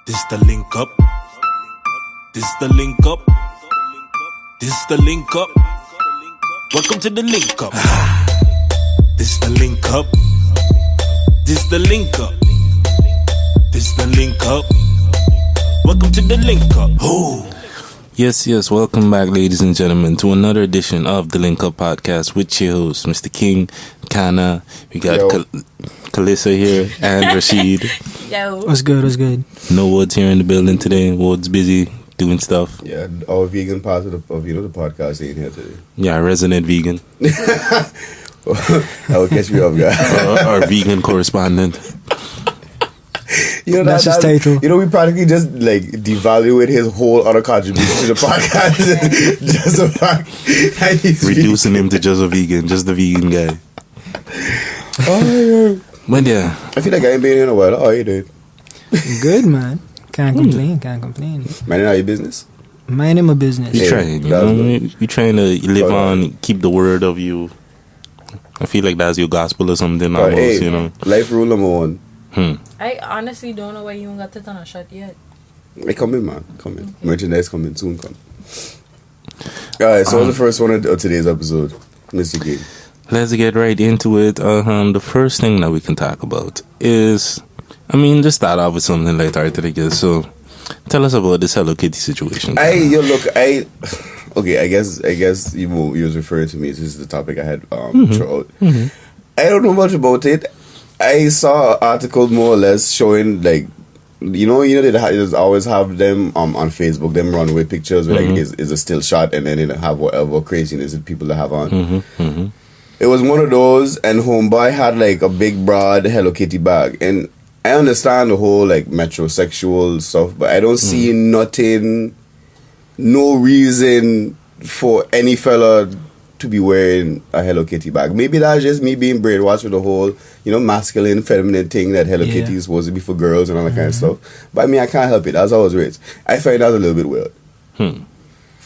This the link up. This the link up. This the link up. Welcome to the link up. This the link up. This the link up. This the link up. Welcome to the link up. Oh. Yes, welcome back, ladies and gentlemen, to another edition of the Link Up Podcast with your host, Mistuh King, Kana. We got Kalissa here and Rashid. Yo. What's good? No Woods here in the building today. Woods busy doing stuff. Yeah, our vegan part of the podcast ain't here today. Yeah, resident vegan. I will catch me up, guys. Our vegan correspondent. That's his title. You know, we practically just like devaluate his whole other contribution to the podcast. Just the fact that he's reducing him to just a vegan, just the vegan guy. Oh, yeah. But yeah, I feel like I ain't been here in a while. Oh, you did. Good, man. Can't complain. Man, how your business? Minding my business. you trying, you know, you trying to live on, keep the word of you. I feel like that's your gospel or something almost, hey, you know. Life rule number one. I honestly don't know why you ain't got it on a shot yet. Hey, come in, man. Come in. Merchandise coming soon. Come. Alright, so what's the first one of today's episode, Mr. King? Let's get right into it. The first thing that we can talk about is, just start off with something lighthearted, I guess. So, tell us about this Hello Kitty situation. Okay, I guess you was referring to me. This is the topic I had throughout. Mm-hmm. I don't know much about it. I saw an article more or less showing like, you know they always have them on Facebook, them runway pictures where like is a still shot and then they have whatever craziness that people have on. It was one of those, and homeboy had like a big broad Hello Kitty bag, and I understand the whole like metrosexual stuff, but I don't see no reason for any fella to be wearing a Hello Kitty bag. Maybe that's just me being brainwashed with the whole, masculine, feminine thing that Hello Kitty is supposed to be for girls and all that kind of stuff. But I can't help it. That's how I was raised. I find that a little bit weird.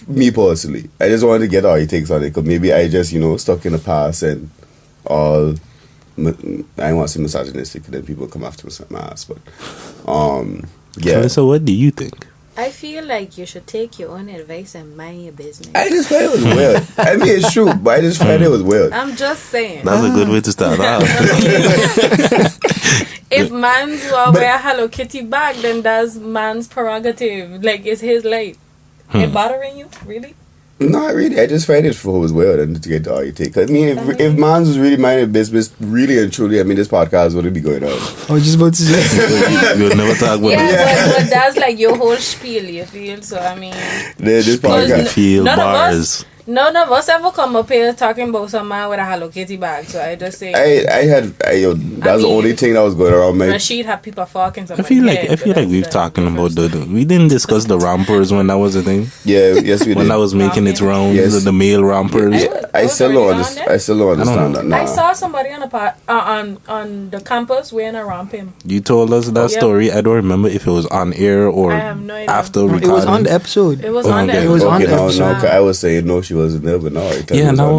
Me personally. I just wanted to get all he takes on it, because maybe I just, stuck in the past and all, I don't want to say misogynistic, then people come after my ass, but, yeah. So what do you think? I feel like you should take your own advice and mind your business. I just find it was weird. It's true, but I just find it was weird. I'm just saying. That's a good way to start out. If man's wear a Hello Kitty bag, then that's man's prerogative. Like, it's his life. It bothering you? Really? Not really. I just find it for was weird and to get all you take. If man's was really minding business, really and truly, this podcast wouldn't be going on. I was just about to say. You'll never talk about but that's like your whole spiel, you feel? So, this podcast. Feel bars. None of us ever come up here talking about some man with a Hello Kitty bag, so I just say... that's the only thing that was going around, man. Rashid had people fucking something. I feel like we've talking about we didn't discuss the rompers when that was a thing. Yeah, yes we did. When that was making its rounds, the male rompers. I still don't understand that now. I saw somebody on the campus wearing a romping. You told us that story. I don't remember if it was on air or after recording. It was on the episode. It was on the episode. It was on the episode. I was saying no, she wasn't there, but no. No.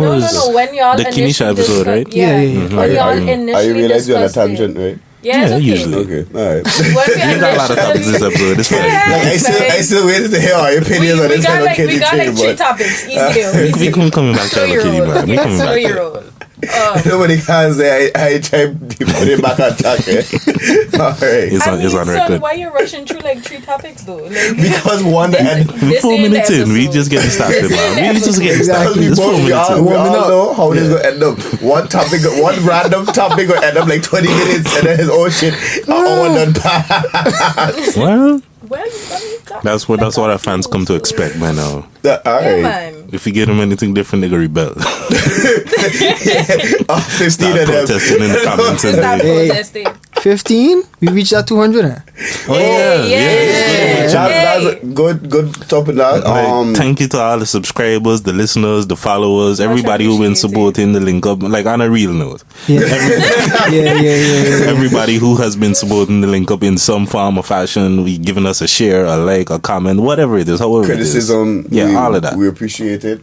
When y'all the Kinisha episode, right? Yeah. When y'all initially I realized you're on a discussed it. tangent, right? Yeah, usually. Okay, alright. You got a lot of topics this episode. It's fine. I still waited to hear your opinions on this Hello Kitty We got like 3 topics. Easy. We coming back to Hello Kitty, man. We coming back to it. Nobody can say I try to put it back on track. Alright. It's on record. Why you rushing through like 3 topics though? Because one and 4 minutes in, we just getting started, man. We just getting started. It's 4 minutes in. We all know how this gonna end up. One random topic will end up like 20 minutes, and then his own shit all done pass. Well, that's what our fans come to expect by now. Alright. If you get them anything different, they go rebel. 15 of them protesting in the comments. Stop protesting. 15? We reached that 200. Oh yeah. That's a good topic. Thank you to all the subscribers, the listeners, the followers, everybody who's been supporting the Link Up. Like on a real note, everybody who has been supporting the Link Up in some form or fashion, giving us a share, a like, a comment, whatever it is, however criticism, it is. All of that. We appreciate it.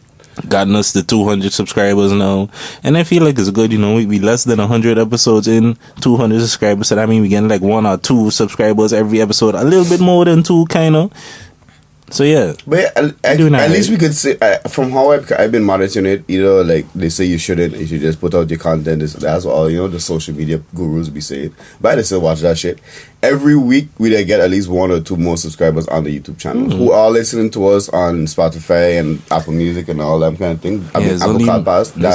gotten us to 200 subscribers now, and I feel like it's good. You know, we less than 100 episodes in, 200 subscribers, so that means we getting like 1 or 2 subscribers every episode, a little bit more than 2, kind of. So yeah, but at least we could say from how I've been monitoring it, either like they say you shouldn't, you should just put out your content. That's all, you know, the social media gurus be saying. But I still watch that shit. Every week we get at least 1 or 2 more subscribers on the YouTube channel who are listening to us on Spotify and Apple Music and all that kind of thing. It's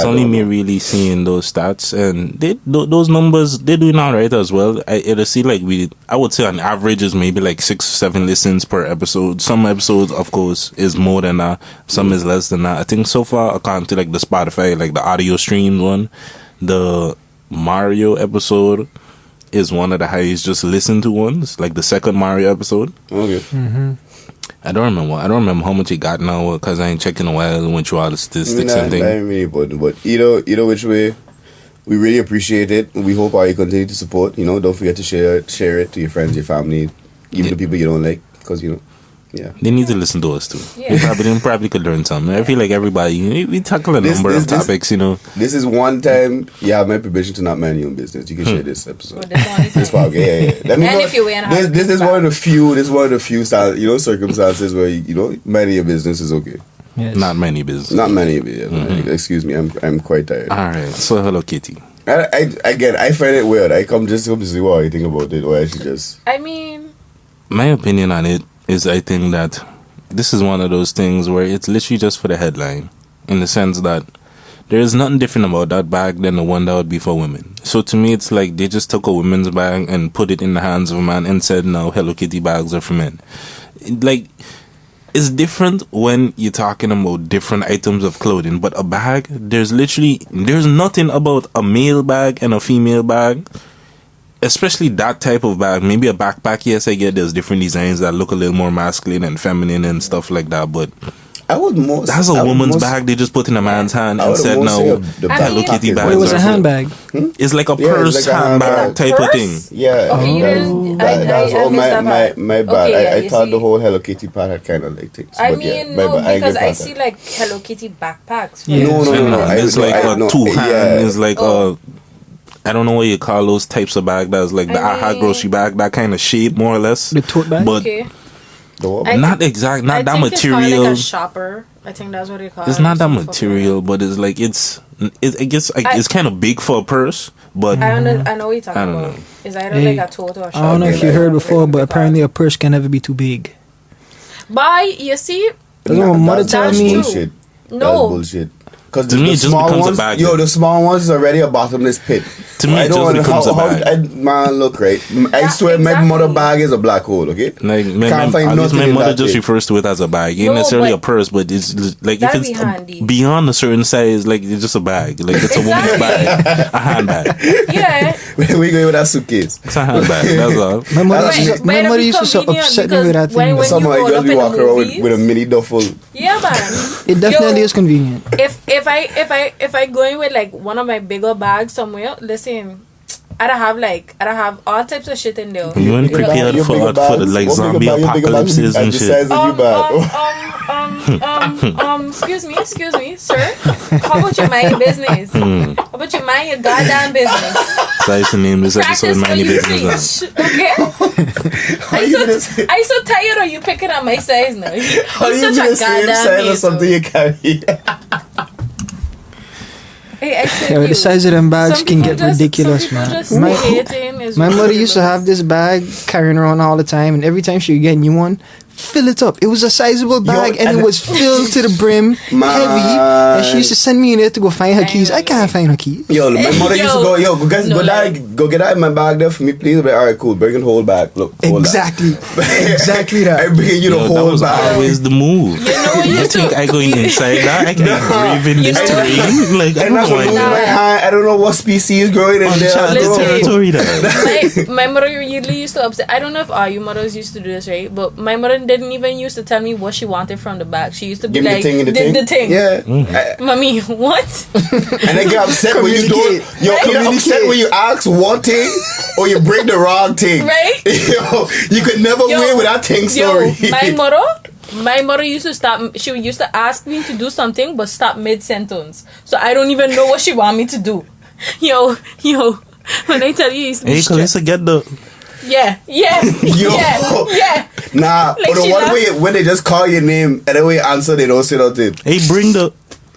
only me really seeing those stats, and those numbers, they're doing all right as well. It'll see like I would say on average is maybe like 6 or 7 listens per episode. Some episodes, of course, is more than that. Some is less than that. I think so far, according to like the Spotify, like the audio stream one, the Mario episode is one of the highest just listened to ones, like the second Mario episode. Okay. I don't remember how much it got now because I ain't checking in a while and went through all the statistics and things. Not really important, but either which way, we really appreciate it. We hope you continue to support. You know, don't forget to share it to your friends, your family, even the people you don't like, because you know. Yeah. They need to listen to us too. Yeah. They probably could learn something. I feel like everybody, we tackle a number of topics, you know. This is one time you have my permission to not mind your own business. You can share this episode. This podcast, yeah. And if you win, this is one of the few. Circumstances where you know minding your business is okay. Yes. Not many business. Not many of it. Excuse me, I'm quite tired. All right. So Hello Kitty. I find it weird. I come to see what you think about it, or I should just. I mean, my opinion on it is I think that this is one of those things where it's literally just for the headline, in the sense that there is nothing different about that bag than the one that would be for women. So to me, it's like they just took a women's bag and put it in the hands of a man and said, no, Hello Kitty bags are for men. Like, it's different when you're talking about different items of clothing, but a bag, there's nothing about a male bag and a female bag. Especially that type of bag. Maybe a backpack, yes, I get there's different designs that look a little more masculine and feminine and stuff like that, but that's a woman's bag they just put in a man's hand and said, no, Hello Kitty bags. It was a handbag. It's like a purse, like handbag type of thing. Yeah. Okay, that's all my bad. Okay, I thought the whole Hello Kitty part had kind of like things. I but mean, yeah, no, because I get see like Hello Kitty backpacks. Yeah. No. It's like a 2-hand. It's like a... I don't know what you call those types of bag. That's like the AHA grocery bag, that kind of shape, more or less. The tote bag? But Okay. not exact, not that material. It's like a shopper. I think that's what they call it. It's not that material, but it's like I guess it's kind of big for a purse. But I know what you're talking about. know. It's either like a tote or a shopper. I don't know if you heard before, but apparently a purse can never be too big. But you see, That's what my mother told that's me. true. bullshit. No. That's bullshit. Because To me, it just becomes a ones, bag. the small ones is already a bottomless pit. To me, I it don't just know becomes a bag. man, look, right? I Yeah, swear my exactly. mother bag is a black hole, okay? Like Can't find at least nothing my in mother that just thing. refers to it as a bag. Ain't No, necessarily a but purse, but it's like if that'd it's be handy. beyond a certain size, like it's just a bag. Like it's a woman's Exactly. bag, a handbag. Yeah. Where we go with that suitcase? It's a handbag. That's all. My mother, That's- my mother used to so upset me with that thing. When Somebody you roll just up be in the walking around movies, with a mini duffel. yeah, man. It definitely Yo, is convenient. If I go in with like one of my bigger bags somewhere, listen, I'd have all types of shit in there. You weren't prepared Your for bigger the like bags? zombie Your bigger bags apocalypses at and the shit. size of your bag. Excuse me, sir. How about you mind your business? How about you mind your goddamn business? So I used to name this episode Practice what "Mind Your you Business." preach, okay? I so tired of you picking up my size now. Are You're you such the a same goddamn size or mate, something you carry? Hey, I tell Yeah, you, the size of them bags some can people get ridiculous, some people man. just My, hating is my mother used to ridiculous. have this bag carrying around all the time, and every time she would get a new one, fill it up. It was a sizable bag, and it was filled to the brim, heavy. And she used to send me in there to go find her keys. I can't find her keys. Yo, my mother used to go, go get that in my bag there for me, please. But, all right, cool. Bring it whole back. Look, hold Exactly, that. exactly I that. bring you the That whole was bag. always the move. You think I going inside that? I can brave in this terrain? Like I And that's don't what know. lose my hand. I don't know what species growing in there. Uncharted Listen. territory there. my mother really used to upset. I don't know if all you mothers used to do this, right? But my mother didn't even used to tell me what she wanted from the bag. She used to be Give me like, the thing in the thing. thing. Yeah. Mommy, what? And I get upset when you don't. Yo, you get upset when you ask one thing or you bring the wrong thing. Right? Yo, you could never win with that thing Yo, story. my My mother used to stop. She used to ask me to do something, but stop mid-sentence. So I don't even know what she want me to do. Yo. When I tell you, it used to be Calissa, get the... Yeah. Yeah. Nah, Like but the she one loves- way when they just call your name and then when you answer, they don't say nothing. Hey, bring the...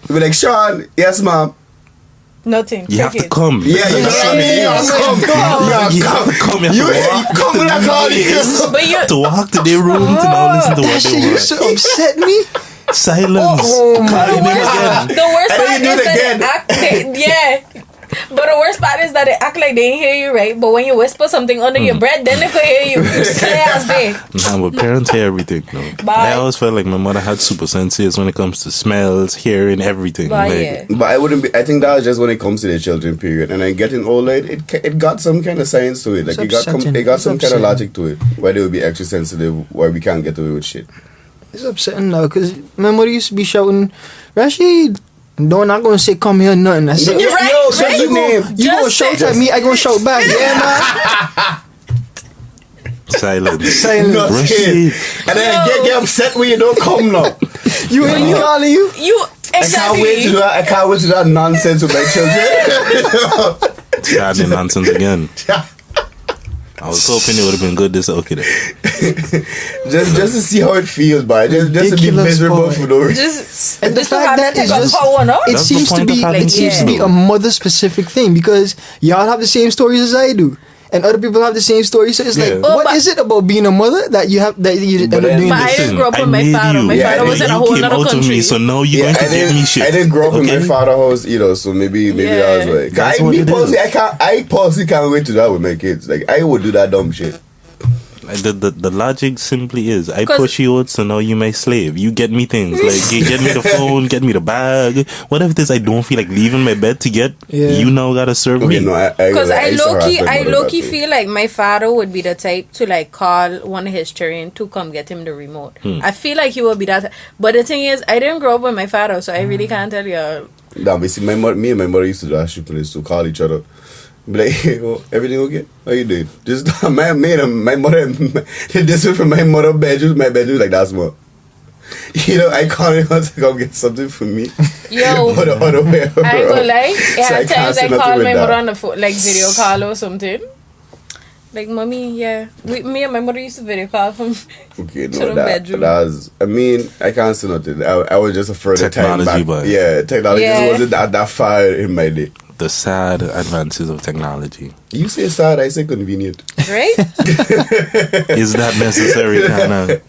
You be like, Sean, yes, ma'am. Nothing. You have to come. Yeah, you gotta come. You have to come. You come when I call you. But you to walk to their room to now listen to That what shit they used want. to upset me. Silence. Oh my Call your name again. the worst And then part you do is it that again. yeah. But the worst part is that they act like they ain't hear you, right? But when you whisper something under your breath, then they could hear you. Clear as day. Nah, but parents hear everything. No. Bye. I always felt like my mother had super senses when it comes to smells, hearing, everything. But like, yeah. But I wouldn't be. I think that was just when it comes to the children period, and then getting older, it got some kind of science to it. Like It's upsetting. it got It's some kind of upsetting. logic to it, where they would be extra sensitive, where we can't get away with shit. It's upsetting now because my mother used to be shouting, Rashid, no, I'm not going to say come here, nothing. I said, You're right, yo, right? so you going to Just shout say- at me, I going to shout back. Yeah, silence. man. Silence. Rashid. And then get upset when you don't come now. You hear me calling you? You exactly. I can't wait to do that nonsense with my children. Starting nonsense again. I was hoping it would have been good this okay then. just to see how it feels, but just to be Ridiculous, miserable boy. for no reason. Just And the just to fact have that to it's take a just- power, no? It That's the seems to point be of having it seems to be kids. a mother specific thing because y'all have the same stories as I do. And other people have the same story, so it's Yeah. like, Oh, what but- is it about being a mother that you end up doing But I this? didn't grow up with I my made father. you. My Yeah, father I was did. in a You whole came other out to country. me, so now you're Yeah, going to give me shit. I didn't grow up in Okay? my father's house either, so maybe that was Yeah. why. That's what it is. I personally can't wait to do that with my kids. Like I would do that dumb shit. The logic simply is I 'Cause- push you out, so now you my slave. You get me things like you get me the phone, get me the bag, whatever it is. I don't feel like leaving my bed to get. Yeah. You now gotta serve Okay, me. no, Because I used to harass my I mother low that key way. feel like my father would be the type to like call one of his children to come get him the remote. I feel like he would be that. But the thing is, I didn't grow up with my father, so I really can't tell you. Nah, but see, me and my mother used to do that stupidness to call each other. Be like, hey, oh, everything okay? How you doing? Just my mother, this is from my mother bedroom. My bedroom like that's more. You know, I call him to come get something for me. Yo, Or the other way around. I ain't gonna lie. So At can't times say I nothing call with my that. mother on the phone, like video call or something. Like, mommy, yeah. Me and my mother used to video call from Okay, to no, the that bedroom. was. I mean, I can't say nothing. I was just a further time Technology, back. but- Yeah, technology Yeah. just wasn't that far in my day. The sad advances of technology. You say sad, I say convenient. Right? Is that necessary, Kana?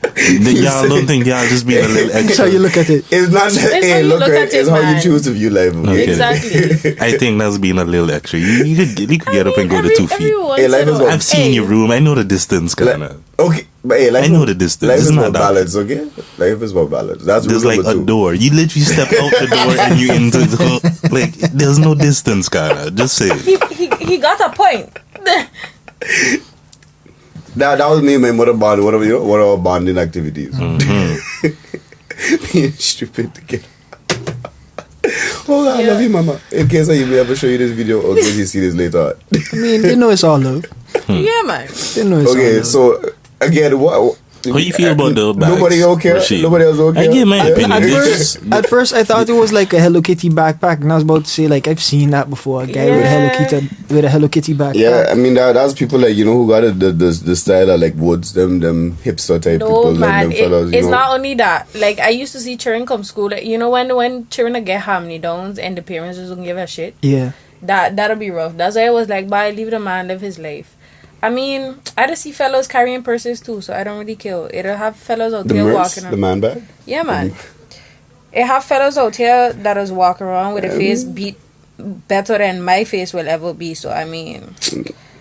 Y'all don't think y'all just being a little That's extra? how you look at it. It's not. how Hey, you look, look at it's it, how you man. choose to view life. Okay? Okay. Exactly. I think that's being a little extra. You could get up and go to 2 feet. Hey, life is what- I've seen your room. I know the distance, Kana. Okay, but hey, life I know the distance. Life It's is not about that. balance, okay? Life is about balance. That's There's rule like number a 2. door. You literally step out the door and you into the like. There's no distance, Kana. Just say. He got a point. That was me and my mother bond. One of our bonding activities. Being stupid together. Oh, I love you, mama. In case I will ever show you this video, or in case you see this later on. I mean, they know it's all love. Yeah, man. They know it's all Okay, love. so again, what? How you feel about the bags? Nobody okay? Rashid? Nobody else okay? I give my Yeah. opinion. At It's just- first, I thought it was like a Hello Kitty backpack, and I was about to say like I've seen that before. A guy with a Hello Kitty backpack. Yeah, I mean that's people like who got the style of like Woods, them hipster type No, people, man. like them fellas. It's not only that. Like, I used to see children come school. Like, you know, when children get hand-me-downs and the parents just don't give a shit. Yeah. That'll be rough. That's why I was like, bye, leave the man live his life. I mean, I just see fellows carrying purses too, so I don't really care. It'll have fellows out the there merce, walking the around. man bag. Yeah, man. It have fellows out here that is walking around with a face beat better than my face will ever be. So, I mean,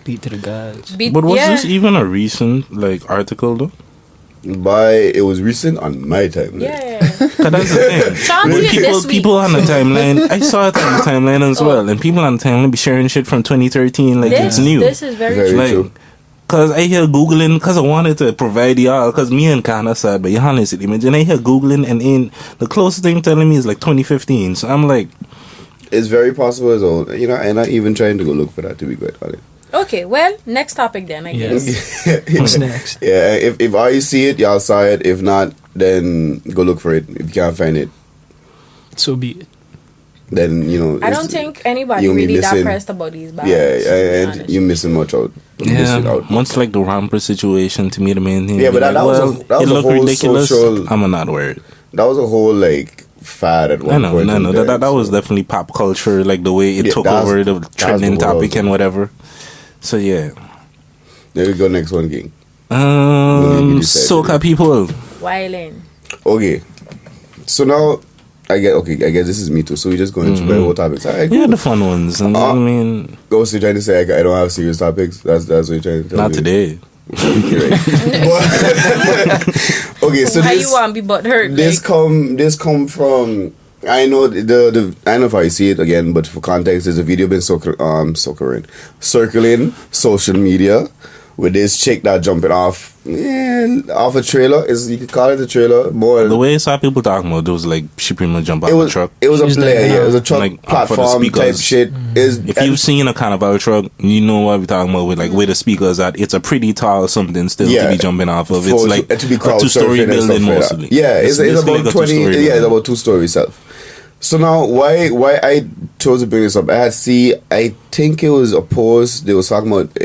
Beat to the gods. beat, But was yeah. this even a recent like article though? It was recent on my timeline. Yeah. 'Cause that's the thing. Sean When did it this week. people on the timeline, I saw it on the timeline as well, and people on the timeline be sharing shit from 2013 like it's new. This is very, Very true. Like, true. cause I hear Googling, cause I wanted to provide y'all, cause me and Kana said, but you honest image, and I hear Googling, and in the closest thing telling me is like 2015. So I'm like, It's very possible as well. I'm not even trying to go look for that, to be quite honest. Okay, well, next topic then, I guess. What's next? Yeah, if I see it, y'all saw it. If not, then go look for it. If you can't find it, So be it. then I don't think anybody you'll be really that missing- pressed about these bands. Yeah, you're missing much out. You're missing Yeah, out. much like the Ramper situation, to me, the main thing. Yeah, be but that like, was well, that it was a looked whole ridiculous. social. I'm not worried. That was a whole like fad at one point. No. in time, That was so- definitely pop culture, like the way it Yeah, took that's- over the that's trending the world. topic and whatever. So yeah. There we go. Next one, King. you decide. Soca people. Wildin'. Okay, so now I guess this is me too. So we just going through my whole topics. All right, cool. Yeah, the fun ones. And I mean, Go, so you're trying to say I don't have serious topics? That's what you're trying to tell not me? today. You're right. But- okay, so Why this you want to be butthurt? this Like, come from. I know the I don't know if I see it again, but for context, there's a video been circling social media with this chick that jumping off a trailer. You could call it a trailer. More The way I saw people talking about it was like she pretty much jump out it of was the truck. it was a She's player, like, yeah, it was a truck like, for the platform type speakers. shit. If you've seen a carnival truck, you know what we're talking about with like where the speakers at. It's a pretty tall something still to be jumping off of. It's like to be a crowd 2-story surfing and stuff building like that. mostly. Yeah, it's basically about like a 20. 2-story Yeah, it's building. about 2-story self. So now, why I chose to bring this up? I think it was a post they was talking about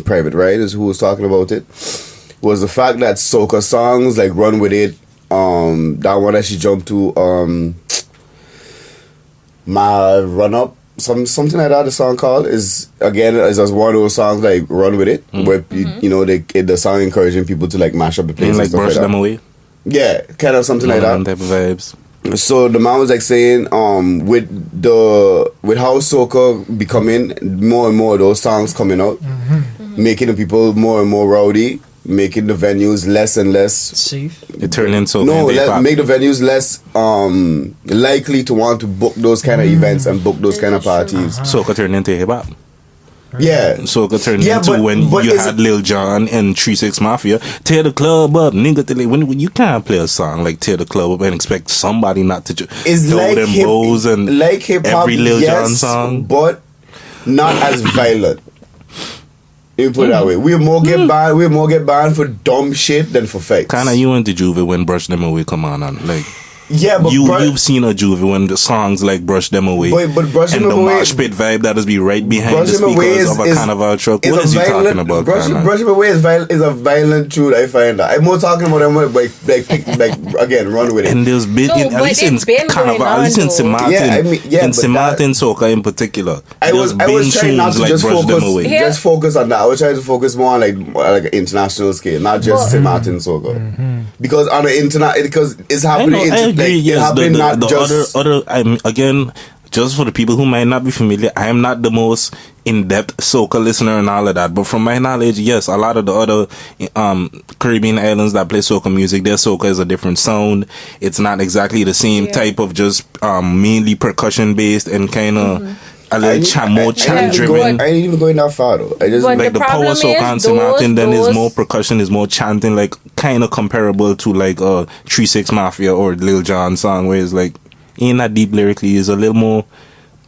private riders who was talking about it. Was the fact that soca songs like "Run With It," that one that she jumped to, "My Run Up," something like that. The song called is just one of those songs like "Run With It," where you know the song encouraging people to like mash up the place And and like stuff brush like them that. away. Yeah, kind of something like Them that. type of vibes. So the man was like saying, with how soca becoming more and more of those songs coming out, making the people more and more rowdy, making the venues less and less. Safe. It turned into Make the venues less likely to want to book those kind of events and book those kind of parties. Soca turned into hip hop. Yeah, Soca turned Yeah, into but when you is had it- Lil Jon and 3-6 Mafia tear the club up, nigga. When you can't play a song like tear the club up and expect somebody not to it's throw like them bows and like hip hop, every Lil Jon yes, song. but not as violent. You put it that way. We more get banned for dumb shit than for fakes. Kinda, you went to Juve when Brush Them Away come on and like Yeah, but you've seen a Juve when the songs like Brush Them Away But Brush and Them the Away- mosh pit vibe that is be right behind Brush the Them Away speakers of a carnival truck. What is you talking about, Kana? Brush Them Away is a violent truth. I find that. I'm more talking about them like again, Run With It. And there's been No, at but least it's in been carnival, going at least in on, St. though. Martin, Yeah, I mean, yeah, in but St. Martin Soca in particular, I was trying not to like just Brush Them focus, Away. Yeah. just focus on that. I was trying to focus more on like an international scale, not just St. Martin Soca. Because on the internet, because it's I happening. know, I agree. It's Yes, happening not the just. other. I'm again. Just for the people who might not be familiar, I am not the most in-depth soca listener and all of that. But from my knowledge, yes, a lot of the other Caribbean islands that play soca music, their soca is a different sound. It's not exactly the same type of just mainly percussion based and kind of a little more chant driven. I ain't even going that far though. I just But Like the the power problem soca is and St. Martin, then is those- more percussion, is more chanting, like kind of comparable to like 3-6 Mafia or Lil Jon song, where it's like ain't that deep lyrically, is a little more.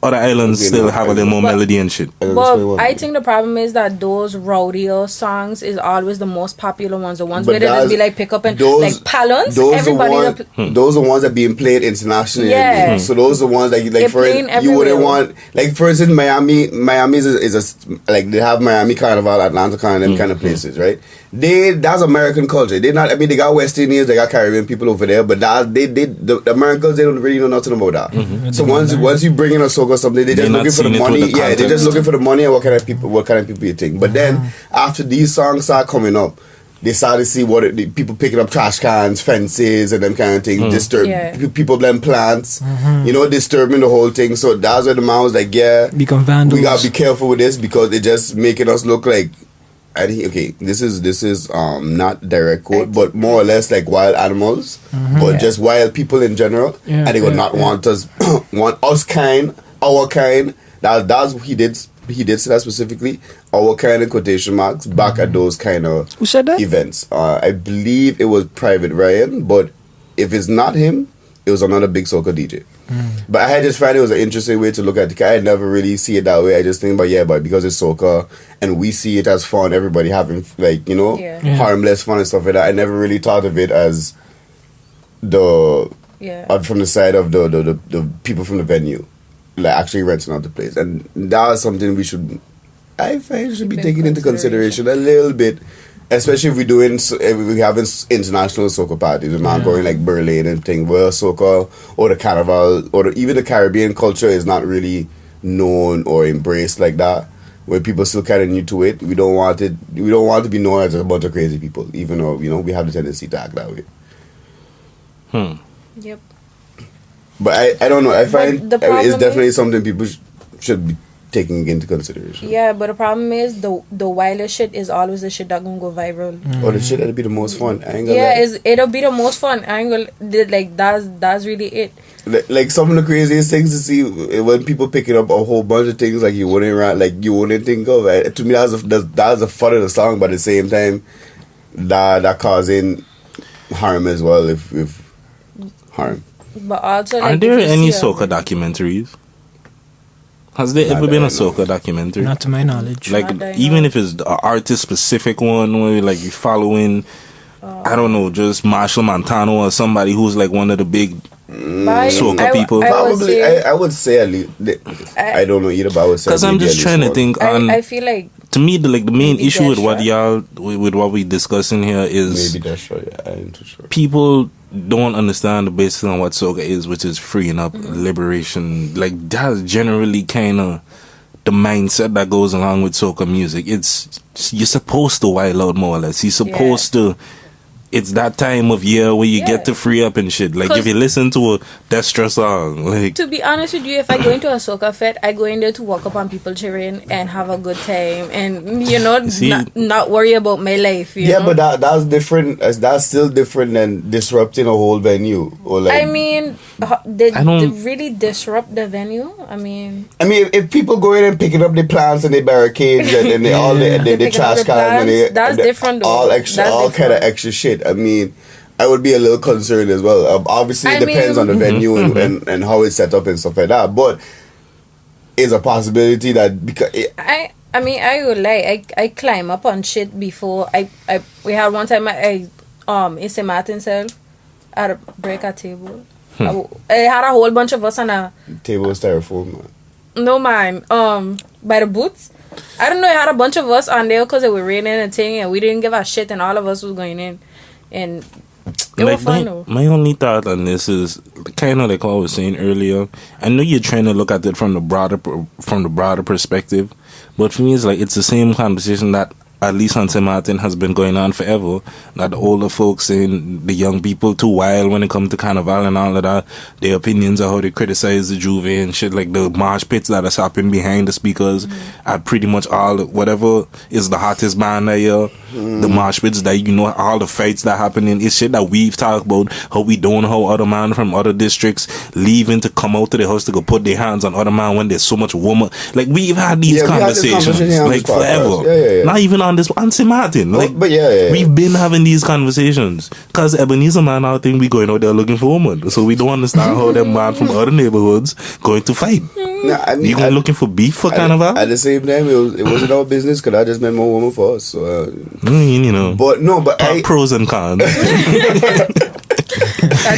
Other islands Okay, still no, have a little more But- melody and shit. But I think the problem is that those rowdier songs is always the most popular ones. The ones But where they just that's- be like pick up and those- like palons. those Everybody. those are ones that being played internationally. Yeah. So those are the ones like They're for playing you wouldn't everywhere. want like for instance Miami is a like they have Miami Carnival, Atlanta Carnival, them kind of places, right? That's American culture. They not. I mean, they got West Indians, they got Caribbean people over there, but the Americans, they don't really know nothing about that. So once you bring in a soca or something, they just They're not looking for the seeing it with money. the Yeah, they're context. just looking for the money and what kind of people you think. But then after these songs start coming up, they start to see the people picking up trash cans, fences, and them kind of things. People blend plants, disturbing the whole thing. So that's where the man was like, yeah, Become vandals. we gotta be careful with this because it just making us look like. I think okay, this is not direct quote, but more or less like wild animals, but just wild people in general, Yeah, and they would not want us, our kind. That's what he did. He did say that specifically. Our kind of quotation marks back at those kind of Who said that? events. I believe it was Private Ryan, but if it's not him, it was another big soca DJ. But I just find it was an interesting way to look at it. I never really see it that way. I just think, but because it's soca and we see it as fun, everybody having harmless fun and stuff like that. I never really thought of it as from the side of the people from the venue, like actually renting out the place, and that's something I find should be taken into consideration a little bit, especially if we having international soca parties. We're not going like Berlin and thing where soca or the carnival or even the Caribbean culture is not really known or embraced like that, where people still kind of new to it. We don't want to be known as a bunch of crazy people, even though we have the tendency to act that way. Yep. But I don't know. I find it's definitely something people should be taking into consideration. Yeah, but the problem is the wildest shit is always the shit that gonna go viral. Or the shit that'll be the most fun. I ain't gonna lie. It'll be the most fun. I ain't gonna like that's really it. Like some of the craziest things to see when people picking up a whole bunch of things you wouldn't think of. To me, that's the fun of the song, but at the same time, that causing harm as well. If harm. But also, are there any soca documentaries? Has there ever been a soca documentary? Not to my knowledge. Like, even if it's an artist-specific one where, like, you're following, I don't know, just Marshall Montano or somebody who's, like, one of the big soca people. Probably, I would say at least, I don't know either, but I would say. Because I'm just trying to think on... I feel like... To me, the main issue with what we're discussing here is... Maybe that's right, yeah, I ain't too sure. People don't understand the basis on what soca is, which is freeing up, liberation. Like, that's generally kind of the mindset that goes along with soca music. You're supposed to wild out more or less. You're supposed to... It's that time of year where you get to free up and shit. Like, if you listen to a Destra song, like... To be honest with you, if I go into a soca fete, I go in there to walk up on people's terrain and have a good time. And, not worry about my life, you know? But that's different. That's still different than disrupting a whole venue. Or like, I mean, they really disrupt the venue? I mean, if people go in and picking up the plants and the barricades and the trash cans and that's different though. All kind of extra shit. I mean, I would be a little concerned as well. Obviously, it depends on the venue and how it's set up and stuff like that. But it's a possibility that because I would I climb up on shit before. We had one time in St. Martin's cell at a break a table. I had a whole bunch of us on a table was styrofoam, man. No man, by the boots. I don't know. I had a bunch of us on there because it was raining and thing, and we didn't give a shit, and all of us was going in. And it was fun though. My only thought on this is kind of like what I was saying earlier. I know you're trying to look at it from the broader perspective, but for me, it's like it's the same conversation that at least on St. Martin has been going on forever. That the older folks saying the young people too wild when it comes to carnival and all of that. Their opinions of how they criticize the Juve and shit, like the mosh pits that are happening behind the speakers are pretty much all whatever is the hottest band that year. The mosh pits that all the fights that happening is shit that we've talked about. How we don't know how other man from other districts leaving to come out to the house to go put their hands on other man when there's so much woman. Like we've had these conversations like forever. Not even on this one, St. Martin. Like, we've been having these conversations because Ebenezer man out there we going out there looking for women, so we don't understand how them man from other neighborhoods going to fight. You going looking for beef for carnival? At the same time, it wasn't our business because I just met more women for us. So, but pros and cons. I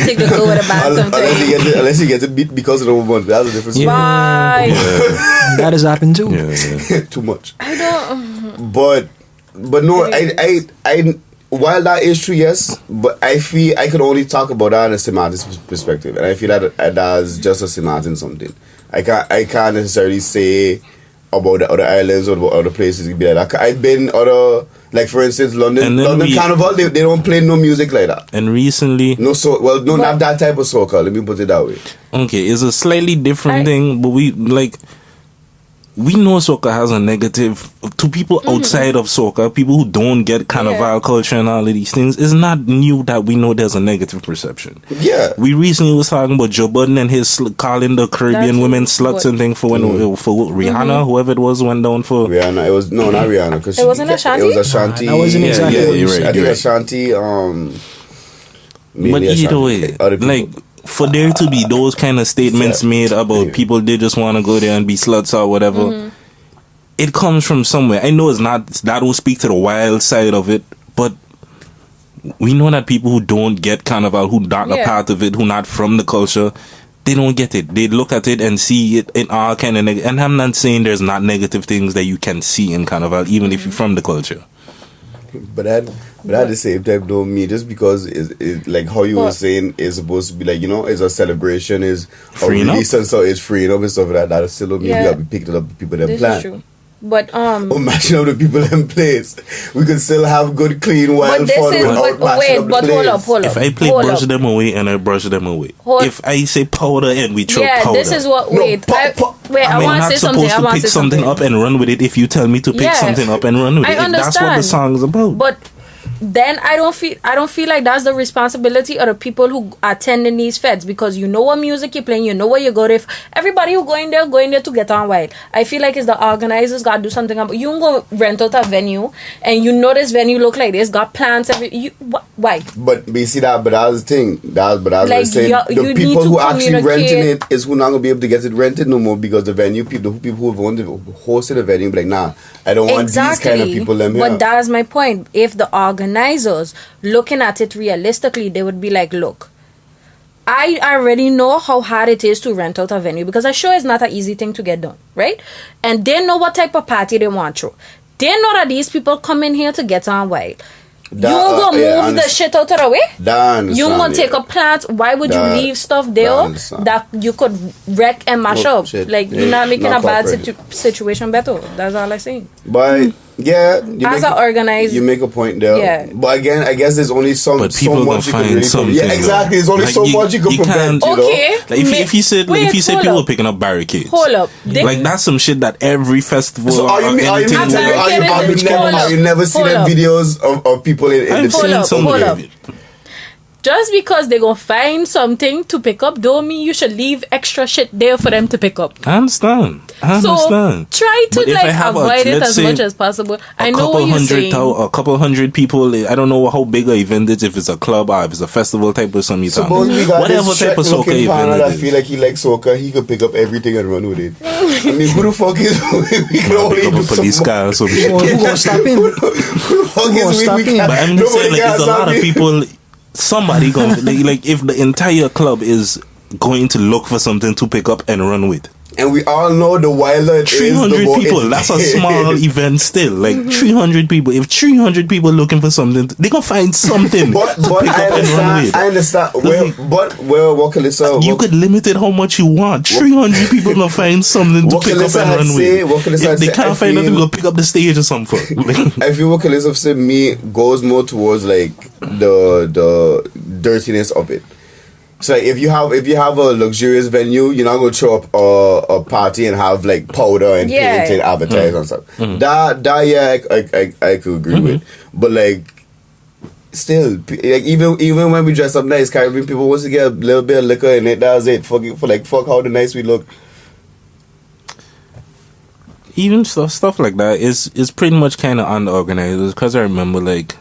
take the go with a bad sometimes. Unless you get to beat because of the woman, that's a different story. Why? That has happened too. Too much. I don't. But no, I while that is true, yes, but I feel I could only talk about that in a St. Martin's perspective, and I feel that that's just a St. Martin something. I can't necessarily say about the other islands or about other places it be like that. I've been other, like for instance, London Carnival. They don't play no music like that. And recently, not that type of soca. Let me put it that way. Okay, it's a slightly different thing, but we know soca has a negative to people outside of soca, people who don't get carnival culture and all of these things. It's not new that we know there's a negative perception. Yeah, we recently was talking about Joe Budden and his calling the Caribbean women sluts and things for Rihanna, whoever it was, went down for Rihanna. It was not Rihanna because it wasn't Ashanti. It was Ashanti. That wasn't exactly. Yeah, you're right. I think Ashanti. But either way, for there to be those kind of statements made about people they just want to go there and be sluts or whatever, it comes from somewhere. I know it's not that will speak to the wild side of it, but We know that people who don't get Carnival, who not a part of it, who not from the culture, they don't get it. They look at it and see it in all kind of and I'm not saying there's not negative things that you can see in Carnival, even if you're from the culture. But at the same time, though, me, just because it's like how you were saying is supposed to be like, you know, it's a celebration, is a release and so it's freeing up and stuff like that. That still don't mean we have to pick it up people that plan. Is true. But matching up the people in place, we could still have good, clean, wild fun without matching up the place. Hold up. If I play brush them away and I brush them away, if I say powder and we throw powder, this is what. Wait, I want to say something. I'm not supposed to pick something up and run with it. If you tell me to pick something up and run with it, that's what the song's about. But then I don't feel like that's the responsibility of the people who attending these feds, because you know what music you're playing, you know what you go there. Everybody who going there to get on wild. I feel like it's the organizers got to do something about. You don't go rent out a venue and you know this venue look like this, got plants why? But you see that, but that's the thing. But that's what I'm saying. The people who actually renting it is who not gonna be able to get it rented no more, because the venue people who have hosted the venue be like, nah, I don't want these kind of people in here. But that's my point. If the organizers looking at it realistically, they would be like, look, I already know how hard it is to rent out a venue, because I'm sure it's not an easy thing to get done, right? And they know what type of party they want to. They know that these people come in here to get on wild. You gonna move the shit out of the way? You gonna take a plant? Why would you leave stuff there that you could wreck and mash up? Shit. Like, you're not making a bad situation better. That's all I'm saying. But yeah, as an organizer, you make a point there. Yeah. But again, I guess there's only so much you can really something. Yeah, exactly. There's only so much you can prevent. Okay. Like if you said people picking up barricades. Hold up. Like that's some shit that every festival. So are you never seen videos of people in the hold up. Just because they're going to find something to pick up don't mean you should leave extra shit there for them to pick up. I understand. So try to avoid it as much as possible. I know what you're saying. A couple hundred people, I don't know how big an event it is, if it's a club or if it's a festival type of something. Whatever type of soca event it is. I feel like he likes soca, he could pick up everything and run with it. I mean, who the fuck is we can only do police car or some shit. Who gonna stop him? But I'm just saying, like, there's a lot of people. Somebody going like if the entire club is going to look for something to pick up and run with, and we all know the wilder it 300 is, the people. That's a small event still. Like 300 people. If 300 people looking for something, they gonna find something but to pick up and run with. I understand. What can you could limit it how much you want. 300 people gonna find something to pick up and run with. If they can't find nothing, go pick up the stage or something. I feel what Kalisa said me goes more towards like the dirtiness of it. So if you have a luxurious venue, you're not gonna show up a party and have like powder and paint and advertise and stuff. That I could agree with. But like still, like even when we dress up nice, Caribbean people wants to get a little bit of liquor in it. That's it. Fuck how the nice we look. Even stuff like that is pretty much kind of unorganized, because I remember like.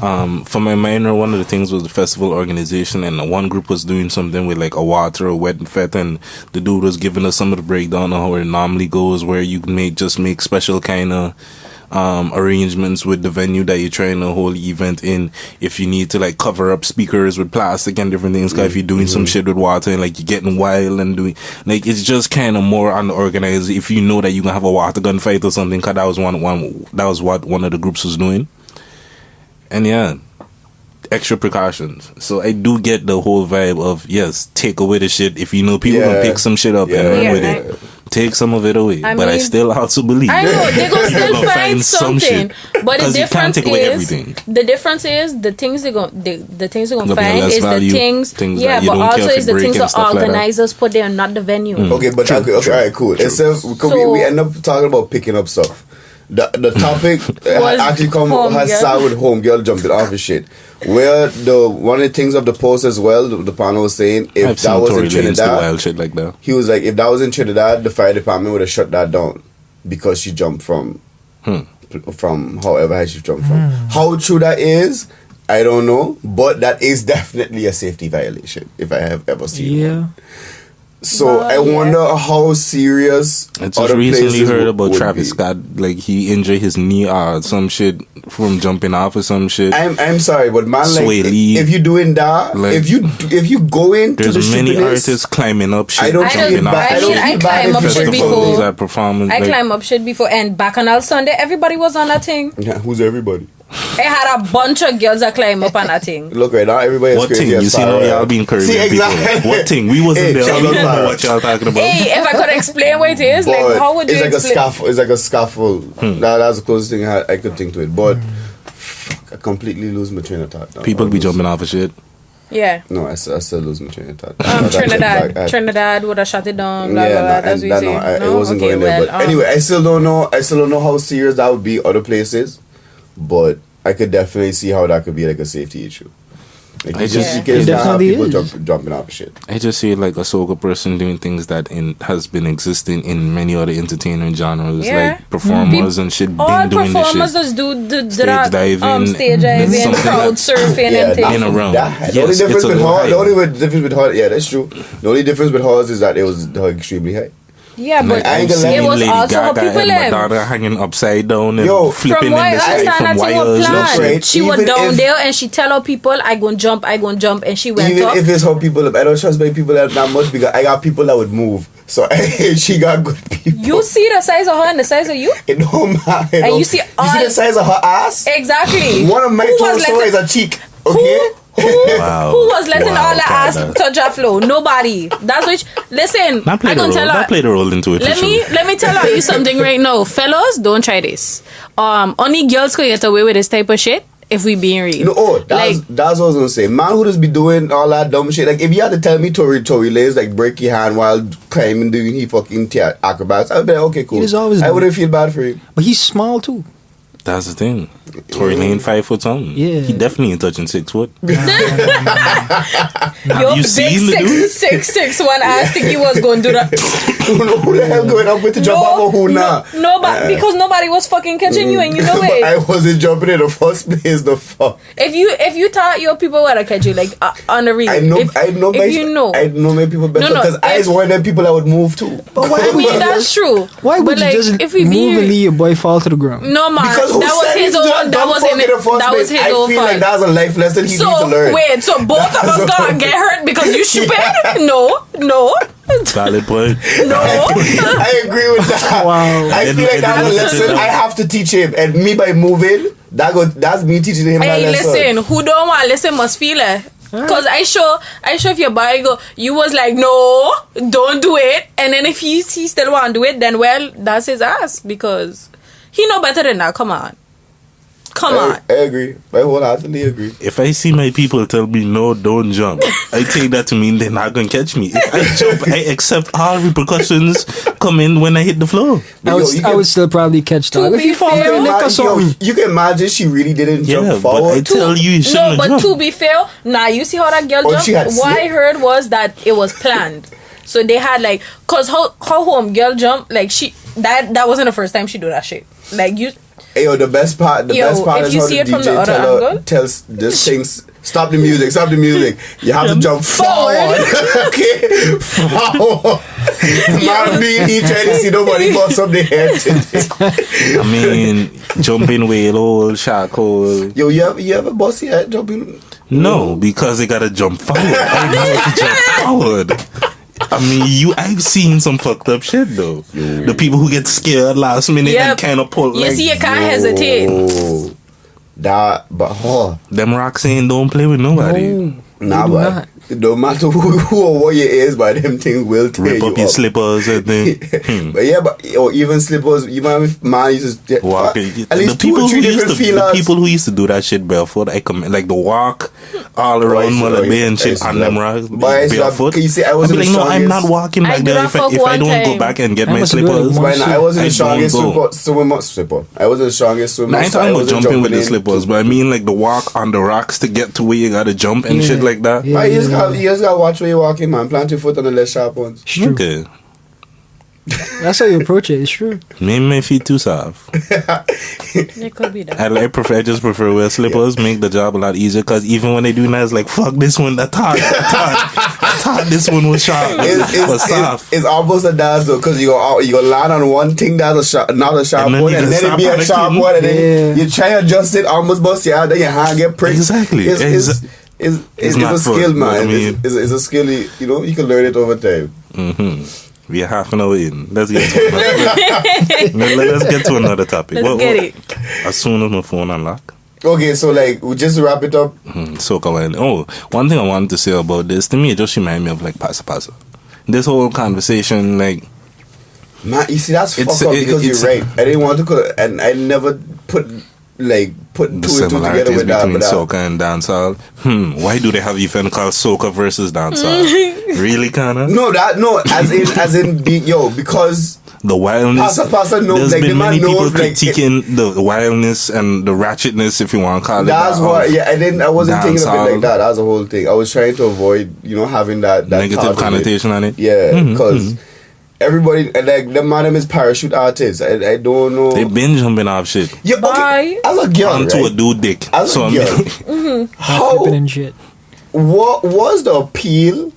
For my minor, one of the things was the festival organization, and one group was doing something with like a water or wet and fet, and the dude was giving us some of the breakdown on how it normally goes, where you can make special kind of arrangements with the venue that you're trying to hold the event in. If you need to like cover up speakers with plastic and different things, if you're doing some shit with water and like you're getting wild and doing like, it's just kind of more unorganized. If you know that you're gonna have a water gun fight or something, cause that was what one of the groups was doing. And yeah, extra precautions. So I do get the whole vibe of, yes, take away the shit. If you know people gonna pick some shit up and run with it, take some of it away. But I still also believe I know they're gonna still find something. But the difference is the things they're gonna find is the things but also is the things the organizers put there, not the venue. Okay, but okay, alright, cool. We end up talking about picking up stuff. The topic actually has started with Homegirl jumping off his shit. Where one of the things of the post as well, the panel was saying, if that was in Trinidad, shit like that. He was like, if that was in Trinidad, the fire department would have shut that down because she jumped from however high she jumped from. How true that is, I don't know, but that is definitely a safety violation if I have ever seen one. So I wonder how serious. I just other recently places heard about would Travis be. Scott. Like he injured his knee or some shit from jumping off or some shit. I'm sorry, but man, like Sway Lee. if you doing that, Like, if you go into the There's many stupidness, artists climbing up shit. I don't jumping feel off bad. I don't mean, I feel bad climb if up you shit first of before. all- These are performance. I like, climb up shit before, and Bacchanal Sunday, everybody was on that thing. Yeah, who's everybody? I had a bunch of girls that climb up on that thing. Look right now, everybody is What crazy. thing? as You see far now y'all as- being Caribbean See, exactly. people. What thing? We wasn't Hey, there. check We out don't know that. what y'all talking about. Hey, if I could explain what it is, like But how would you it's like explain? a scaffold. It's like a scaffold. That's the closest thing I could think to it. But fuck, I completely lose my train of thought. now. People I be lose- jumping off of shit. Yeah. No, I still lose my train of thought. That's Trinidad, like- Trinidad would have shut it down. Blah, Yeah, blah, blah. no, That's what you I say. know. I No? wasn't Okay, going there. well, But anyway, I still don't know. I still don't know how serious that would be other places. But I could definitely see how that could be like a safety issue. Like I you just- you can't It have definitely people is. jumping off of shit. I just see like a soca person doing things that has been existing in many other entertainment genres, Yeah. like performers and shit. all Been doing this performers shit. just do Stage that, diving, stage diving, something crowd that- surfing and that- things. In a round. The Yes, only it's difference a with little Hall, the higher. only difference with Hall, yeah, that's true. The only difference with Halls is that it was extremely high. Yeah, but Like, I ain't I've gonna lie. seen it was Lady also how Gaga people and live. Madonna hanging upside down and Yo, flipping From in what I the sky understand, from that thing was wires and planned. shit. Right. She was Even down if- there and she tell her people, I gon' jump, and she went Even up. if it's how people live, I don't trust my people that much because I got people that would move. So she got good people. You see the size of her and the size of you? It don't matter. And you see all- the size of her ass? Exactly. One of my Who was torso letting- is a cheek. Okay? Wow. Who was letting Wow, all the ass Canada. touch her flow? Nobody. That's what. Listen, That played I a gonna role. tell her. That played a role into it. Let for me sure. tell you something right now, fellas. Don't try this. Only girls could get away with this type of shit if we being real. No, that's what I was gonna say. Man who just be doing all that dumb shit. Like if you had to tell me Tory lays like break your hand while climbing doing he fucking acrobats, I'd be like, okay, cool. He's always I done. wouldn't feel bad for him. But he's small too. That's the thing. Tory Lane 5 foot something. Yeah. He definitely ain't touching 6 foot. Your you seen the big dude? 6'6" one ass think you was going to do that. Who the hell going up with the jump off or who not? Because nobody was fucking catching you and you know But I it. wasn't jumping in the first place. The fuck. If you thought your people were to catch you, like on the real, I know my people better No, because I was one of them people that would move too. I mean that's true. Why would But, you just if we move be and leave your boy fall to the ground? no man, Because who that was said his he own. done That was fuck in the first That was place? his I own feel like fault. that's a life lesson he needs to So learn. wait, so both of us gonna get hurt because you stupid? No. Valid point. I agree with that. Wow. I feel like that's a lesson I have to teach him, and me by moving, that's me teaching him that Hey, lesson. listen, who don't want to listen must feel it. Cause I sure if your body go, you was like, no, don't do it, and then if he still want to do it, then well, that's his ass because he know better than that. Come on. I agree. I wholeheartedly agree. If I see my people tell me no, don't jump, I take that to mean they're not gonna catch me. If I jump, I accept all repercussions coming when I hit the floor. I would still probably catch dog. If be you fall fair- on your neck or something. You can imagine she really didn't Yeah, jump but I forward. tell you, you shouldn't No, have but jumped. to be fair, you see how that girl Oh, she had jumped? What I slip? heard was that it was planned. So they had like, cause how home girl jumped, like that wasn't the first time she do that shit. Like you. Hey, yo, the best part Yo, is how if you the see it from DJ the other angle- tells this things. Stop the music. You have to jump forward. Okay, forward. Man, he trying to see nobody bust up the head. I mean, jumping whale hole, shark hole. Yo, you ever bust your head jumping? No, because they gotta jump forward. I know to jump forward. I mean, I've seen some fucked up shit though. The people who get scared last minute Yep. and kind of pull. You like, see, you can't hesitate. Oh, them rocks ain't don't play with nobody. Nah, do but not. no matter who or what you is, but them things will tear Rip you up your slippers and then But yeah, or even slippers, even if man uses walk. at least two or three different the feelers. people who used to do that shit barefoot, I come like the walk all around Mother Bay and shit on them rocks barefoot. You see, I I'd wasn't be the like, no, I'm strongest. not walking I back do there not if I fuck don't one go time. back and get I my must do it slippers. once. Right now, I wasn't I the strongest don't go. swimmer. I wasn't the strongest swimmer. I ain't so talking about wasn't jumping with the in. slippers, but I mean like the walk on the rocks to get to where you gotta jump and Yeah. shit like that. Yeah. You just gotta watch where you're walking, man. Plant your foot on the less sharp ones. It's true. Okay. That's how you approach it. It's true. Maybe my feet too soft. It could be that. I just prefer wear slippers. Make the job a lot easier. Because even when they do that, it's like, fuck this one. I thought this one was sharp. Was soft. It's almost a dance though, because you go land on one thing that's not a sharp one, and then it be a sharp one, and then you try to adjust it, almost bust you out, then your hand get pricked. Exactly. It's a skill, man. It's a skill. You can learn it over time. Mm-hmm. We are half an hour in. Let's get to another topic. Let's get it. As soon as my phone unlock. Okay, so like, just to wrap it up. Soca wine. Oh, one thing I wanted to say about this, to me, it just reminded me of like Pasa Pasa. This whole conversation, like, man, you see, that's fucked up because you're right. I didn't want to, and I never put two and two together with that. Between soca and dancehall. Why do they have even called soca versus dancehall? Really, Kana? No, as in because the wildness. Pasa, no, there's like, been many people knows, critiquing the wildness and the ratchetness, if you want to call it that. That's why. Yeah, I wasn't thinking of it like that. That's the whole thing. I was trying to avoid, having that negative connotation on it. Yeah, because. Everybody, like, the man is parachute artists. I don't know. They been jumping off shit. Yeah, okay. As a girl, onto a dude dick. As a girl, how and shit. What was the appeal,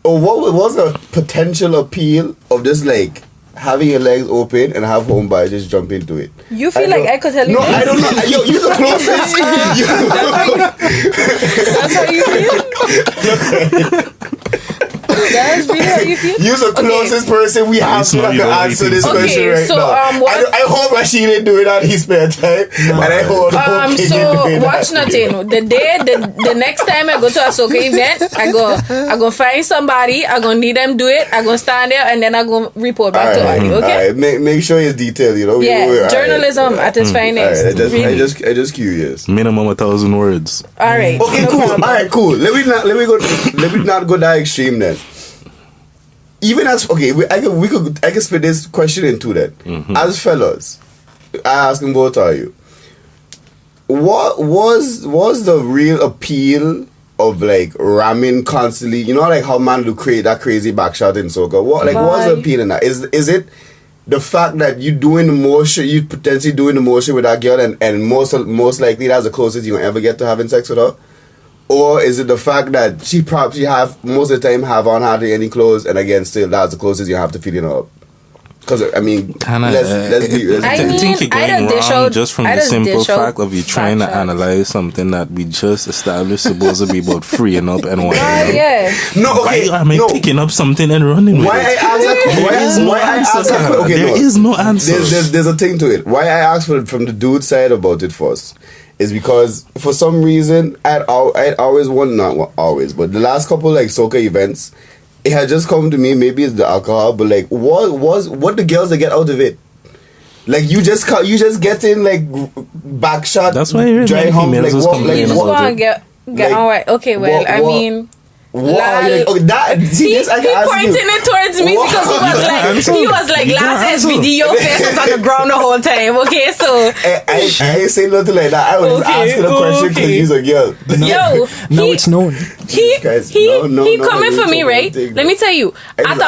or what was the potential appeal of just like having your legs open and have homeboy just jump into it? You feel like I could tell you? No, I don't know. Yo, you're the closest. That's how you feel. That's really how you feel? You're the closest person we have to answer this question right now. I hope Rashid didn't do it on his spare time. And I hope so watch nothing. The next time I go to a soca event, I go find somebody, I go need them do it, I go stand there and then I go report back to Adi, okay? Right. Make sure it's detailed, journalism at its finest. I just curious. Minimum 1,000 words. Alright. Okay, cool. Alright, cool. Let me not go that extreme then. Even as I can split this question in two then. Mm-hmm. As fellas, I ask them both of you, what was the real appeal of like ramming constantly? Like how man do create that crazy backshot in soca. What's the appeal in that? Is it the fact that you potentially doing the motion with that girl and most likely that's the closest you gonna ever get to having sex with her? Or is it the fact that she probably most of the time have on hardly any clothes, and again, still that's the closest you have to feeling her up? Because I mean, let's be. I think you're going wrong just from the simple fact of you trying to analyze something that we just established supposed to be about freeing up and winding up. Yeah. No, okay. Why am I picking up something and running with it? There is no answer. There's a thing to it. Why I asked from the dude side about it first is because for some reason I'd always wanted, not always, but the last couple like soca events, it had just come to me, maybe it's the alcohol, but like what the girls they get out of it? Like you just get in like back shot. That's why you're dry hump, like what? Like you just want to get alright. Okay, well, I mean. He pointing it towards me because he was like last SVD, your face was on the ground the whole time. Okay, so I ain't saying nothing like that. I was asking a question because he's a girl. Now it's known. He coming for me, right? Let me tell you. At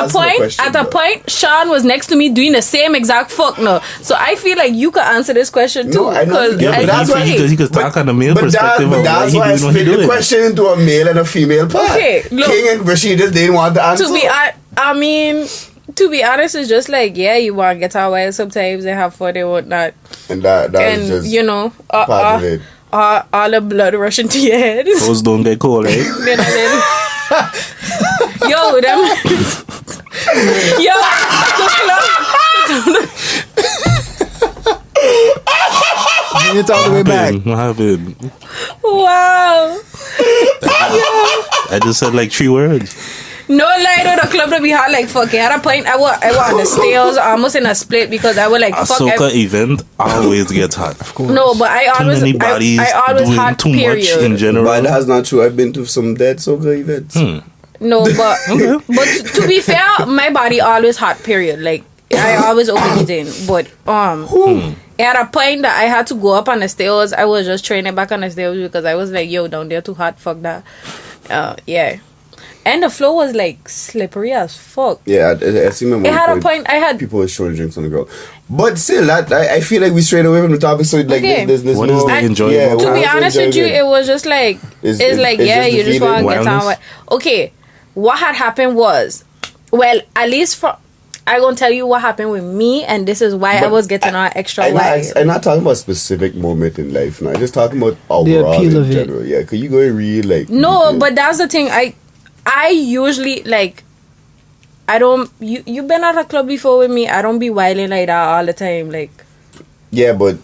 a point, Sean was next to me doing the same exact fuck no. So I feel like you could answer this question too. Because he could talk on the male perspective. That's why I split the question into a male and a female part. Okay. Look, King and Rashid just didn't want to answer. To be honest, it's just like, you want to get our wild sometimes, they have fun, they whatnot. And that is just part of it. All the blood rushing to your head. Those don't get cold, right? Yo, them. Yo, It's all the way back. What happened? Wow. I just said like 3 words. No lie though, the club that we had like fucking at a point I was on the stairs almost in a split because I was like fuck. A soca event always gets hot. Of course. No, but I always hot too period. Much in general. But that's not true. I've been to some dead soca events. No, but but to be fair, my body always hot period. Like I always overheating. But at a point that I had to go up on the stairs, I was just training back on the stairs because I was like, yo, down there too hot, fuck that. Yeah. And the floor was like slippery as fuck. Yeah, I see my It had a point. I had people with short drinks on the ground. But still, I feel like we strayed away from the topic. So like, Okay. there's What is the enjoyable to part? be honest with you, it was just like it's like it's yeah, just the you just feeling. want to get on. Wellness? Okay, what had happened was, well, at least for I gonna tell you what happened with me, and this is why I But was getting on extra wild. I'm not talking about a specific moment in life now. I'm just talking about The overall appeal in of it. general. Yeah, because you go and read like No, detail. but that's the thing. I usually like. I don't. You been at a club before with me. I don't be wilding like that all the time. Like Yeah, but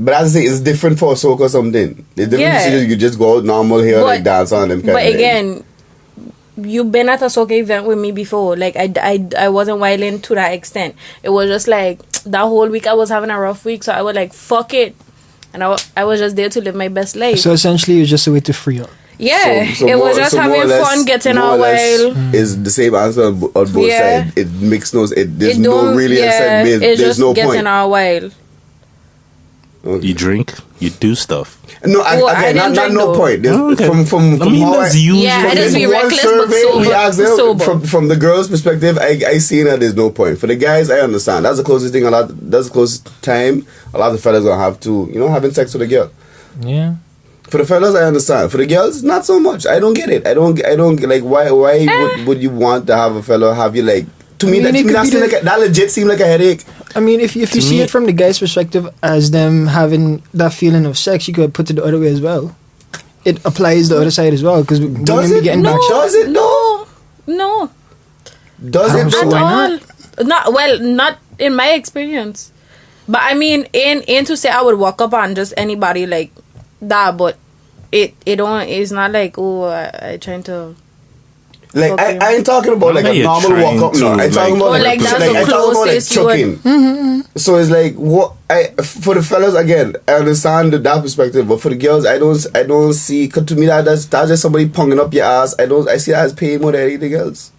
as I say, it's different for soca or something. It's different. Yeah. You just go out normal here like dance on them. But again, you've been at a soca event with me before. Like I wasn't wilding to that extent. It was just like that whole week I was having a rough week, so I was like fuck it, and I was just there to live my best life. So essentially, it was just a way to free up. Yeah, it was just having fun, getting more out or less while. is the same answer on both Yeah. sides. It makes no. There's It no don't. really Yeah, there's it's just no getting point. out while. Okay. You drink, you do stuff. No, Well, I again, didn't not drink, no though. point. There's- Okay. From I mean, how that's I, usually Yeah, I just be one reckless, but survey we sober. asked them, Sober. from the girls' perspective, I see that there's no point. For the guys, I understand. That's the closest thing. That's the closest time a lot of fellas gonna have to, having sex with a girl. Yeah. For the fellas, I understand. For the girls, not so much. I don't get it. I don't like why would you want to have a fellow have you like? To me, I mean, it could be that legit seem like a headache. I mean, if you see it from the guy's perspective as them having that feeling of sex, you could put it the other way as well. It applies the other side as well because women be getting No, back shots. Does it? No. Does it? So At why all. Not in my experience. But I mean, ain't to say I would walk up on just anybody like that, but it's not like I trying to. Like I ain't talking about like Are a you normal trying walk up. No, to, I'm talking about like that's the I'm talking about like closest you would- chucking. So it's like what for the fellas again. I understand that perspective, but for the girls, I don't see. Cause to me, that's just somebody ponging up your ass. I see that as paying more than anything else.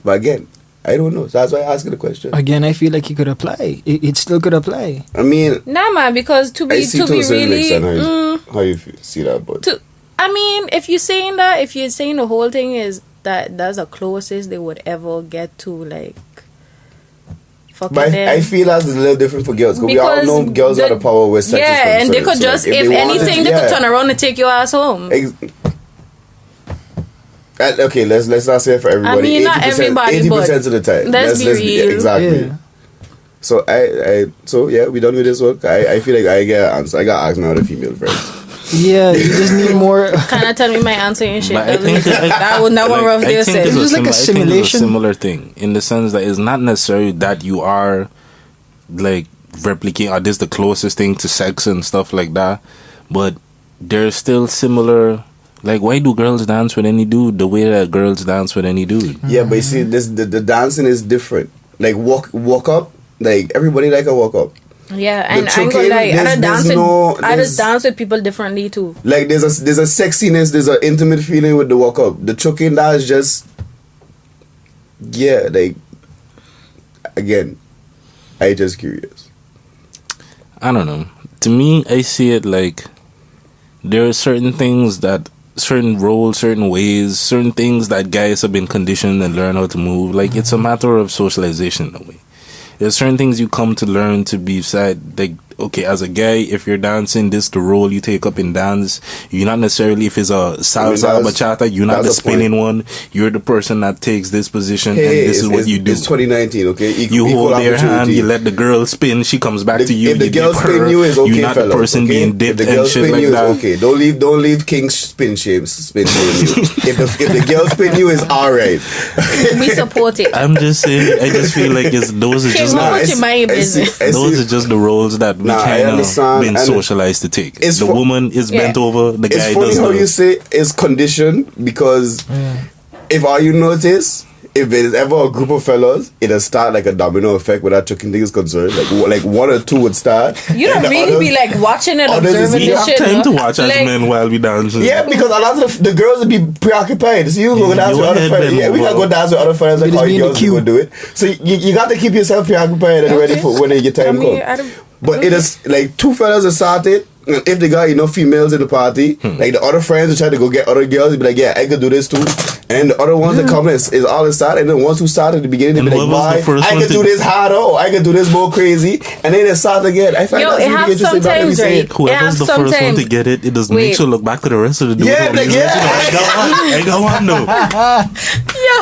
But again, I don't know. So that's why I asked you the question. Again, I feel like it could apply. It still could apply. I mean, Nah, man, because to I be see to a certain really. extent how you see that, but I mean, if you're saying the whole thing is that's the closest they would ever get to like. Fucking But them. I feel that's a little different for girls because we all know girls got the power with sex. Yeah, is and they concerned. could So, just, like, if they wanted- anything, they could turn around and take your ass home. Okay, let's not say it for everybody. I mean, not everybody, 80% of the time. let's be real. Exactly. Yeah. So we done with this work. I feel like I get an answer. I got asked my other female friends. Yeah, you just need more. Kind of tell me my answer and shit. But I think That would never rough I their think sense. it's It's like a I think it's a simulation. similar thing in the sense that it's not necessarily that you are like replicating or this is the closest thing to sex and stuff like that, but there's still similar. Like, why do girls dance with any dude the way that girls dance with any dude? Yeah, but you see, the dancing is different. Like walk up. Like everybody like a walk up. Yeah, and The I ain't gonna choking, lie, I there's just dance with people differently too. like there's a sexiness, there's an intimate feeling with the walk up. The choking, that is just like again, I just curious. I don't know. To me, I see it like there are certain things that certain roles, certain ways, certain things that guys have been conditioned and learn how to move. Like it's a matter of socialization in a way. There's certain things you come to learn to be said. Like, okay, as a guy, if you're dancing, this the role you take up in dance. You're not necessarily, if it's a salsa bachata, you're not the spinning one. You're the person that takes this position, and this is what you do. It's 2019, okay? You hold their hand, you let the girl spin, she comes back to you. If the you girl dip spin her. you, is okay, you're not fellas, the person okay? being dipped if the girl and shit spin like you, that. is okay. Don't leave King spin shame you. if the girl spin you, is alright. We support it. I'm just saying, I just feel like those are just How much in my business? those are just the roles that we I kind of understand, been and socialized to take. it's The fu- woman is bent over, the It's guy funny does how the... you say it's conditioned because if all you notice, if there's ever a group of fellas, it'll start like a domino effect where that chucking thing is concerned. Like one or two would start. You don't and the really others- be like watching and others is- observing We this have shit. time no? to watch as Like, men while we dancing. Yeah, because a lot of the girls would be preoccupied. So you go dance your with other head fellas. bend Yeah, we over. gotta go dance with other fellas like It is how being girls the cue. would do it. So you got to keep yourself preoccupied and ready for when your time I comes. don't- But it is like two fellas that started. if they got enough females in the party, like the other friends will try to go get other girls, they'll be like, yeah, I could do this too. And the other ones that come is all the start, and the ones who started at the beginning, they'll be like, why? I could do this harder, or I could do this more crazy, and then they start again. I find that's really interesting. Sometimes, right? Whoever's the first one to get it, it does make sure look back to the rest of the dudes. Yeah, like, I got one though.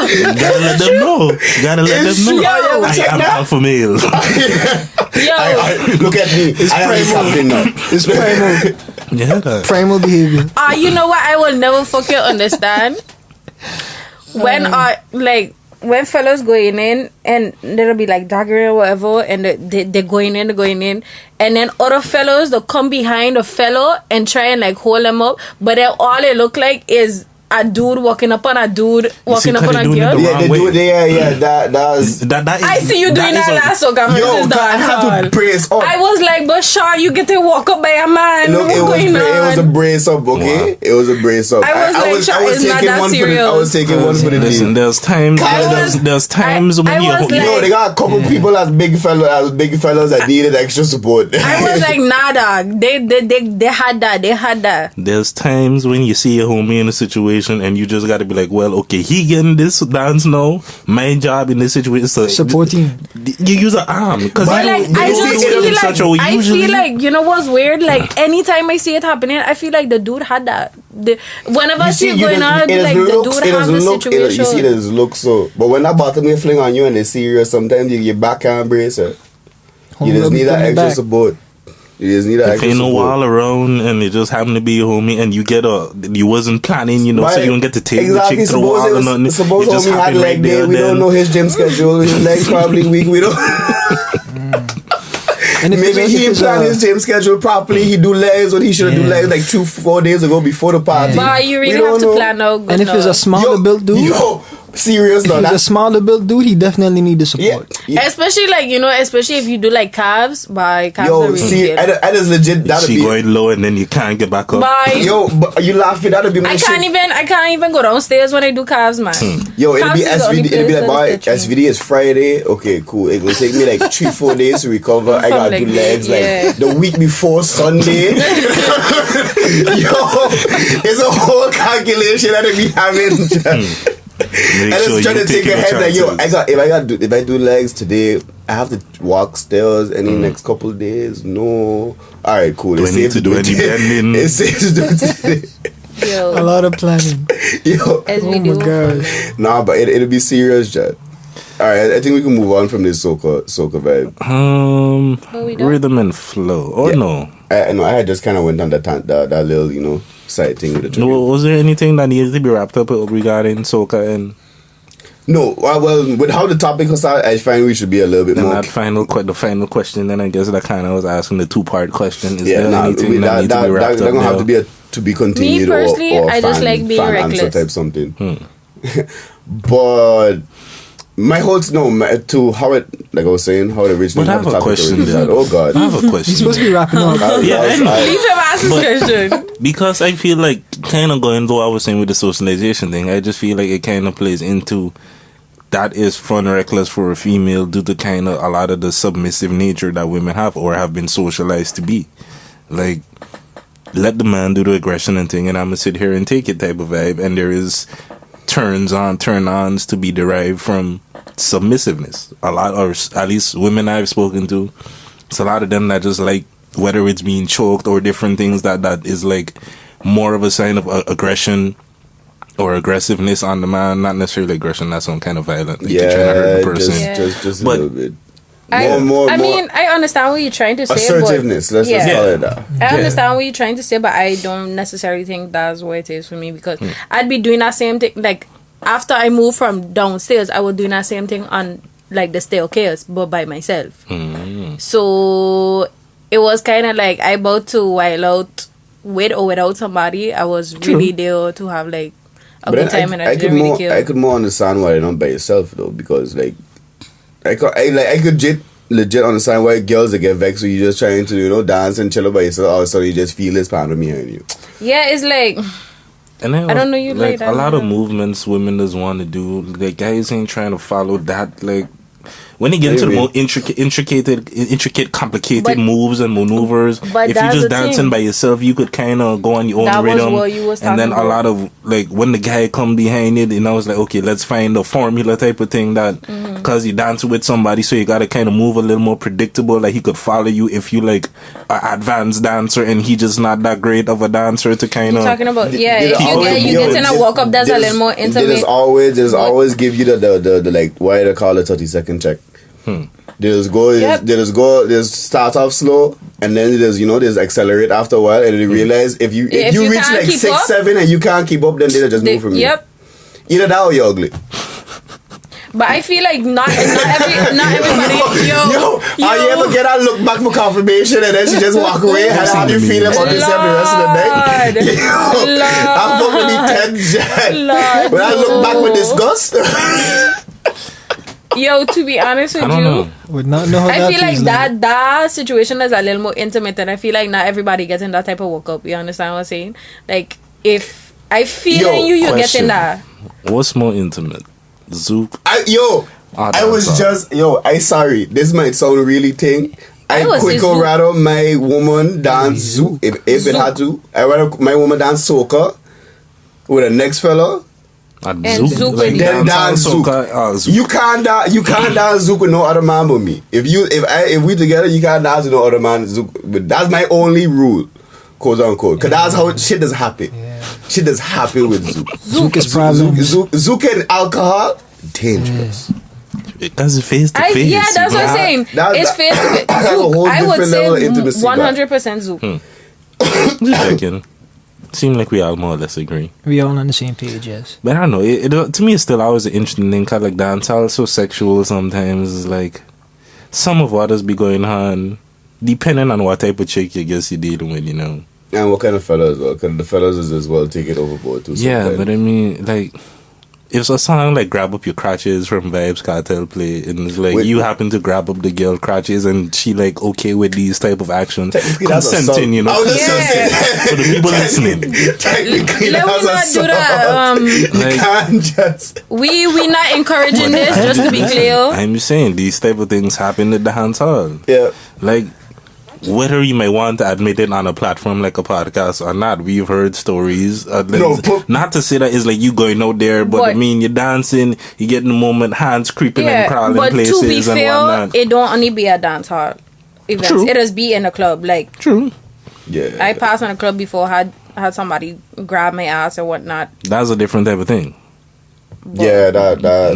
You gotta let them know. You gotta let them know. I am alpha male. Look at me. I am something now. It's primal. Yeah. Primal behavior. You know what? I will never fucking understand. When fellas going in and they'll be like daggering or whatever, and they're going in, and then other fellows they'll come behind a fellow and try and like hold them up, but then all it look like is a dude walking up on a dude walking up on a girl. Yeah, they do it. Yeah, that is. I see you doing that last Soca. I had to brace up. I was like, but Sean, you get to walk up by a man. Look, it was a brace up, okay? Wow. It was a brace up. I was taking one for the. I was taking one for the team. Listen, there's times when they got a couple people as big fellas that needed extra support. I was like, nah, dog. They had that. There's times when you see a homie in a situation and you just got to be like, well, okay, he getting this dance now. My job in this situation is to supporting. You use an arm because I feel like you know what's weird? Like anytime I see it happening, I feel like the dude had that. Whenever I see it going on, like the dude has the situation. You see, it does look so. But when that bottom may fling on you and they serious, sometimes your back can't brace it. You just need that extra support. If ain't no wall around and it just happened to be a homie and you wasn't planning, so you don't get to take the chick through the wall or nothing. Suppose homie had leg day, we don't know his gym schedule, his legs probably weak, we don't. And maybe he planned his gym schedule properly, he do legs when he should have do legs like 2-4 days ago before the party. But you really have to plan out. And if it's a smaller built dude, serious though. If he's a smaller built dude, he definitely need the support. Yeah. Especially especially if you do like calves. Calves are really good. I just legit she going low and then you can't get back up. But you laughing? That'll be my I can't even go downstairs when I do calves, man. It'll be SVD. It'll be like, boy, SVD is Friday. Okay, cool. It will take me like 3-4 days to recover. I gotta do legs like the week before Sunday. It's a whole calculation that we having. And it's trying to take your head like, if I do legs today, I have to walk stairs any next couple of days. No. Alright, cool. Do I need to do any bending? It's safe to do it today. A lot of planning. As we do. My gosh. Nah, but it'll be serious, Jed. Alright, I think we can move on from this soca vibe. Rhythm and flow. Or no? I had just kind of went on that little, side thing with the tribute. Was there anything that needed to be wrapped up regarding soca and? No, well, with how the topic was, I find we should be a little bit more. The final question, then I guess that kind of was asking the 2-part question. Is there anything that needs to be wrapped up? That's gonna have to be continued. Me personally, or I just like being reckless. Answer type something. But my whole to how it, like I was saying, how it originally. But I have a question. Oh God, I have a question. You're supposed to be wrapping up. Leave him ask his question. Because I feel like kind of going though I was saying with the socialization thing, I just feel like it kind of plays into that is fun reckless for a female due to kind of a lot of the submissive nature that women have or have been socialized to be. Like, let the man do the aggression and thing, and I'm gonna sit here and take it type of vibe. And there is turn-ons to be derived from submissiveness. A lot, or at least women I've spoken to, it's a lot of them that just like, whether it's being choked or different things that is like more of a sign of aggression or aggressiveness on the man, not necessarily aggression, that's some kind of violent. Like you're trying to hurt the person. Just a little bit. I mean, I understand what you're trying to say. Assertiveness, let's just call it that. I understand what you're trying to say, but I don't necessarily think that's what it is for me, because I'd be doing that same thing. Like, after I move from downstairs, I was doing that same thing on, like, the staircase, but by myself. So, it was kind of like I about to while out with or without somebody. I was really there to have, like, a good time, and I didn't really care. I could more understand why you're not by yourself, though, because, like, I could legit understand why girls that get vexed when you just trying to, dance and chill by yourself. All of a sudden, you just feel this pound of me on you. Yeah, it's like, and I don't know you like a lot of movements women does want to do. Like, guys ain't trying to follow that. Like, when you get into the more intricate, complicated moves and maneuvers, if you're just dancing by yourself, you could kind of go on your own rhythm. Was what you was and then about. a lot of, like, when the guy come behind it, and I was like, okay, let's find a formula type of thing that, because you dance with somebody, so you got to kind of move a little more predictable, like he could follow you if you, like, an advanced dancer and he just not that great of a dancer to kind of... Talking about, if you get in a walk-up that's a little more intimate. There's always give you the like, why they call it 30-second check. There's start off slow, and then there's accelerate after a while, and they realize if you reach like 6, 7 and you can't keep up, then they'll just move from you. Either that or you're ugly. But I feel like not everybody. Yo, are you ever get that look back for confirmation and then she just walk away? How do you feel about yourself the rest of the day? I'm probably 10 Jan. When I look back with disgust. Yo, to be honest with you, would not know how I that feel like feels that situation is a little more intimate, and I feel like not everybody gets in that type of woke up. You understand what I'm saying? Like, if I feel in you get in that. What's more intimate? Zouk. Sorry, this might sound really thing. I quicker rather my woman dance Zouk if it had to. I rather my woman dance Soca with the next fella. And Zouk, like dance Zouk. You can't dance Zouk with no other man but me. If we together, you can't dance with no other man Zouk. But that's my only rule, quote unquote. Cause that's how shit is happy. Shit is happy with Zouk. Zouk is problem. Zouk and alcohol, dangerous. That's face to face. Yeah, that's what I'm saying. It's face to face. I would say 100% Zouk. Just checking. Seem like we all more or less agree. We all on the same page, yes. But I don't know. To me, it's still always an interesting thing. Cause like dancehall is so sexual sometimes. It's like some of what does be going on, depending on what type of chick you guess you're dealing with, And what kind of fellas, well? Because the fellas is as well take it overboard too. Yeah, sometimes. But I mean, like, if a song like Grab Up Your Crotches from Vibes Cartel play, and it's like you happen to grab up the girl crotches and she like okay with these type of actions, consenting, For the people listening. Technically, let me not do that. You can't just. We not encouraging this, just to be clear. I'm just saying these type of things happen at the dance hall. Yeah, like. Whether you may want to admit it on a platform like a podcast or not, we've heard stories. Not to say that it's like you going out there, but I mean, you're dancing, you get in the moment, hands creeping and crawling places to be and fair, whatnot. It don't only be a dance hall events. True. It is be in a club. Like, true. Yeah. I passed on a club before, had somebody grab my ass or whatnot. That's a different type of thing. Yeah, that's a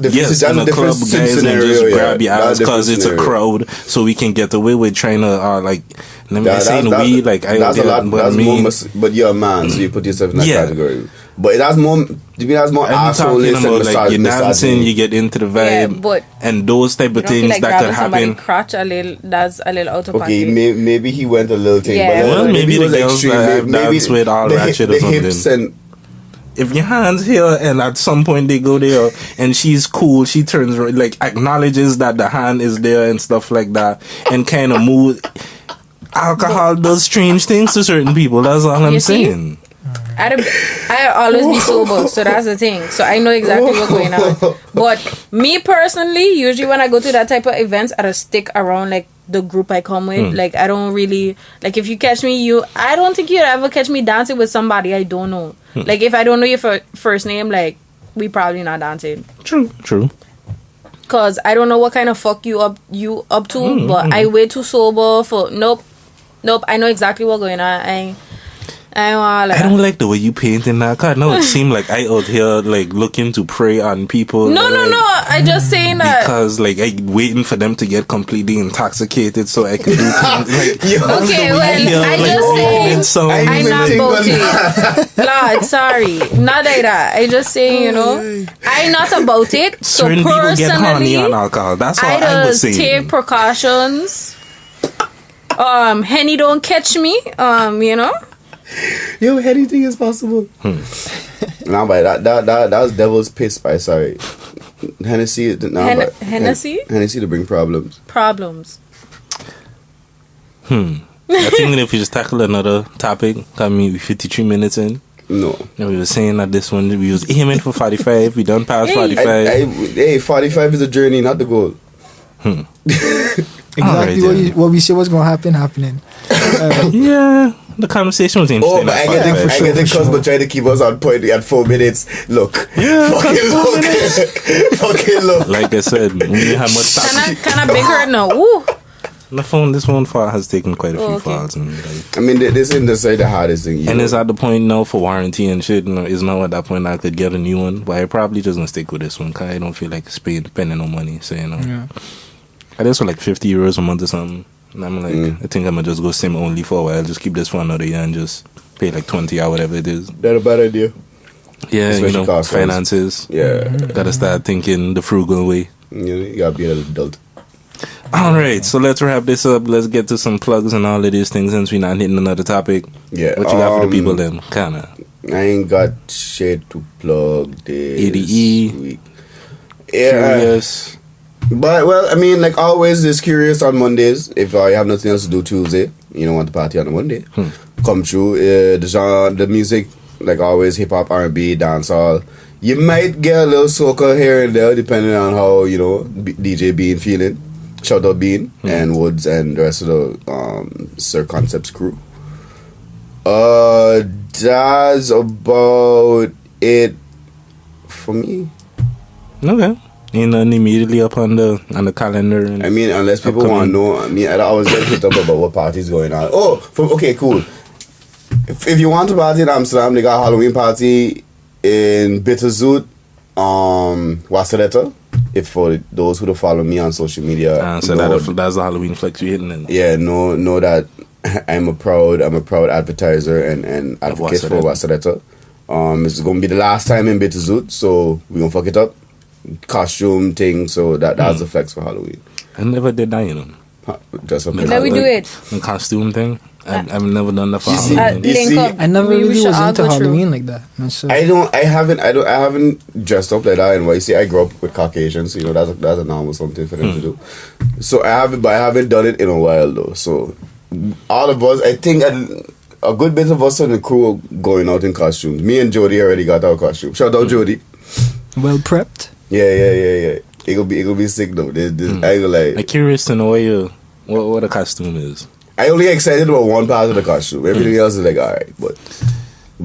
different scenario. Just grab your ass because it's a crowd, so we can get away with trying to that's a lot. But you're a man, so you put yourself in that category. But that's more. To me, that's more assholeness than like you're dancing, you get into the vibe, and those type of things that could happen. Crotch that's a little out of okay, maybe he went a little thing. Yeah. Well, maybe the girls that dance with all ratchet or something. If your hands here and at some point they go there and she's cool, she turns like acknowledges that the hand is there and stuff like that and kind of move. Alcohol does strange things to certain people. That's all I'm saying. I always be sober, so that's the thing. So I know exactly what's going on. But me personally, usually when I go to that type of events, I just stick around like the group I come with. Like I don't really like if you catch me, I don't think you'd ever catch me dancing with somebody I don't know. Like if I don't know your first name, like we probably not dancing. True. Cause I don't know what kind of fuck you up to, but I way too sober for nope. I know exactly what's going on. I don't like the way you paint in that card. No, it seemed like I out here like looking to prey on people. No. I just saying that because like I waiting for them to get completely intoxicated so I can do things. Okay, well, I just saying I'm not about it. Lord, sorry, not like that. I just saying I'm not about it. So certain personally, people get horny on alcohol. That's all I was saying. Take precautions. Henny don't catch me. Yo, anything is possible. Nah, but that was devil's piss. Sorry, Hennessy. Hennessy. Hennessy to bring problems. I think if we just tackle another topic, I mean, 53 minutes in. No. And we were saying that this one we was aiming for 45. We done past 45. 45 is a journey, not the goal. Exactly Alright, what we say was going to happen, happening. Yeah, the conversation was interesting. Oh, but I get the customer trying to keep us on point at 4 minutes. Look. Yeah, fucking look. Fucking look. Like I said, we didn't have much time. Kind of bigger now. Woo. This one file has taken quite a few okay. files. And, like, I mean, this isn't the hardest thing. and it's at the point now for warranty and shit. It's not at that point I could get a new one. But I probably just gonna stick with this one because I don't feel like spending no money. So, Yeah. I just for like €50 a month or something. And I'm like, I think I'm gonna just go SIM only for a while. Just keep this for another year and just pay like 20 or whatever it is. That's a bad idea. Yeah, Especially cost-wise. finances. Yeah. Gotta start thinking the frugal way. You gotta be an adult. Alright, so let's wrap this up. Let's get to some plugs and all of these things since we're not hitting another topic. Yeah. What you got for the people then? Kana. I ain't got shit to plug this ADE. week. Yeah. Curious. But, well, I mean, like always, this Curious on Mondays. If I have nothing else to do Tuesday, you don't want to party on a Monday, come through. The genre, the music, like always, hip-hop, R&B, dancehall. You might get a little soca here and there, depending on how, DJ Bean feeling. Shout out Bean and Woods and the rest of the Sir Concepts crew. That's about it for me. Okay. Ain't nothing immediately up on the calendar. And I mean, unless people want to know, I mean, I was getting hit up about what party's going on. Oh, okay, cool. If you want to party in Amsterdam, they got a Halloween party in Bitterzoot, Wasseretta. If for those who don't follow me on social media, so that's the Halloween flex you're hitting. Then. Yeah, know that I'm a proud advertiser and advocate for Wasseretta. It's gonna be the last time in Bitterzoot, so we gonna fuck it up. Costume thing, so that's a flex for Halloween. I never did that, Just up Let me do it. The costume thing. I've never done that for You see- Halloween. you Link see- up. I never We really should was all into go through. Halloween like that. Myself. I haven't dressed up like that. And you see, I grew up with Caucasians, so that's a normal something for them to do. So I haven't done it in a while though. So all of us, I think a good bit of us on the crew are going out in costumes. Me and Jody already got our costume. Shout out Jody. Well prepped. Yeah. It'll be sick though. I go like. I'm curious to know what the costume is. I only excited about one part of the costume. Everything else is like alright, but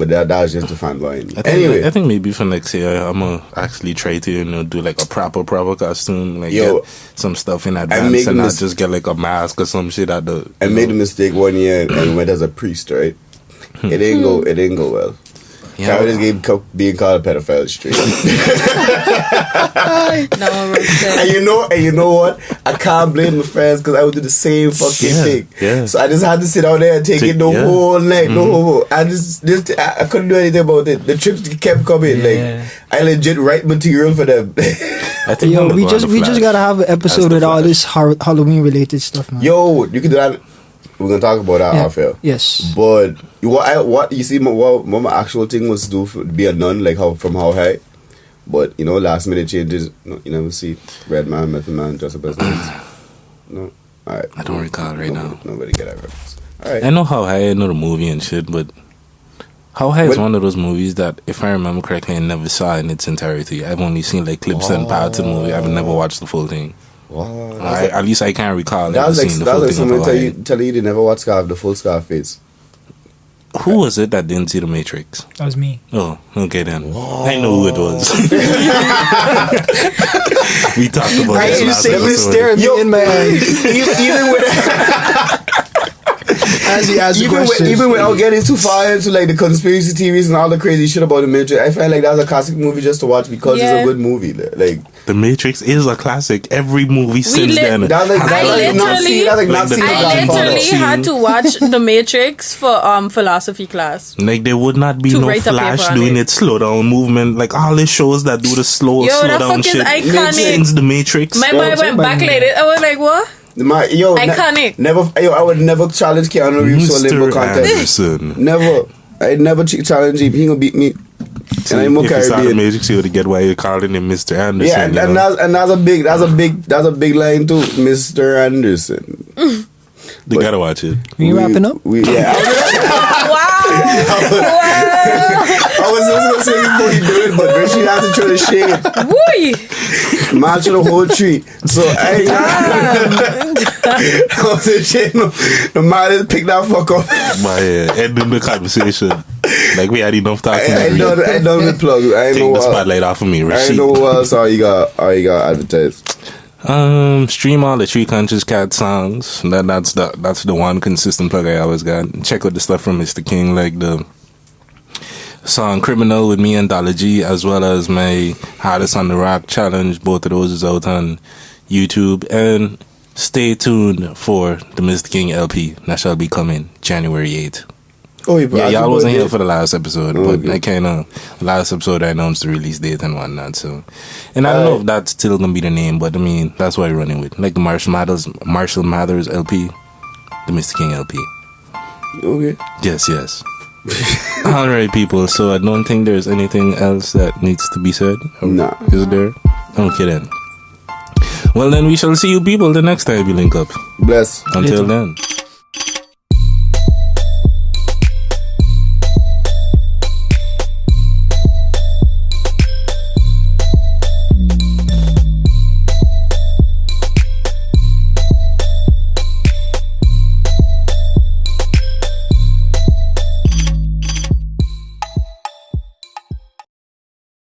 that was just the fanboy in me. Anyway, I think maybe for next year I'm gonna actually try to do like a proper costume, like get some stuff in advance and not just get like a mask or some shit at the. I made a mistake one year and went as a priest, right? It didn't go well. Yeah. I just gave being called a pedophile straight. No, and you know what? I can't blame my friends because I would do the same fucking thing. Yeah. So I just had to sit out there and take it the whole night, the whole. I couldn't do anything about it. The trips kept coming. Yeah. Like I legit write material for them. I think We just gotta have an episode with all this Halloween related stuff, man. Yo, you can do that. We're gonna talk about that off air. Yes. But what you see, what my actual thing was to do be a nun, like how high. But last minute changes. No, you never see Red Man, Method Man, dress up as nuns. No, all right. I don't recall right now. Nobody get that reference. All right. I know How High. I know the movie and shit, but How High is one of those movies that, if I remember correctly, I never saw in its entirety. I've only seen like clips and parts of the movie. I've never watched the full thing. Wow. At least I can't recall. That was like someone thing. tell you they never watched the full Scarface. Who was it that didn't see The Matrix? That was me. Oh, okay then. I know who it was. We talked about that last You episode. stare at me in my eyes. Even with As he asks questions. even without getting too far into like the conspiracy theories and all the crazy shit about the Matrix, I find like that's a classic movie just to watch because it's a good movie. Like The Matrix is a classic. Every movie since then. I literally had to watch The Matrix for philosophy class. Like there would not be To no write a Flash paper on doing it. its slow down movement. Like all the shows that do the slow that down fuck is shit iconic. since The Matrix. My mind went back like this. I was like, what? Iconic. I would never challenge Keanu Reeves to a limbo Mr. contest. Anderson. Never. I'd never challenge him. He gonna beat me. And I'm more If you saw The Caribbean. Matrix, you would get why you're calling him Mr. Anderson. Yeah, and that's a big line too, Mr. Anderson. You gotta watch it. We wrapping up? Yeah. Wow. I was just gonna say before you do it, but Richie had to try to shade. Woo! Match the whole tree. So I was in shade. The man just picked that fuck up. My ending the conversation. Like we had enough talking. I done the plug. I Take know the spotlight off of me. I Rashid. know what else all you got advertised. Stream all the Tree Conscious Cat songs. That's the one consistent plug I always got. Check out the stuff from Mistuh King, like the song Criminal with me Anthology, as well as my Hardest on the Rock challenge. Both of those is out on YouTube. And stay tuned for the Mistuh King LP that shall be coming January 8th. Oh, yeah, y'all wasn't here for the last episode, but okay. I kind of last episode I announced the release date and whatnot. So, and I don't know if that's still gonna be the name, but I mean that's what I'm running with, like the Marshall Mathers LP, the Mistuh King LP. Okay. Yes. All right, people. So I don't think there's anything else that needs to be said. Nah. Is there? Okay then. Well then, we shall see you people the next time we link up. Bless. Until then.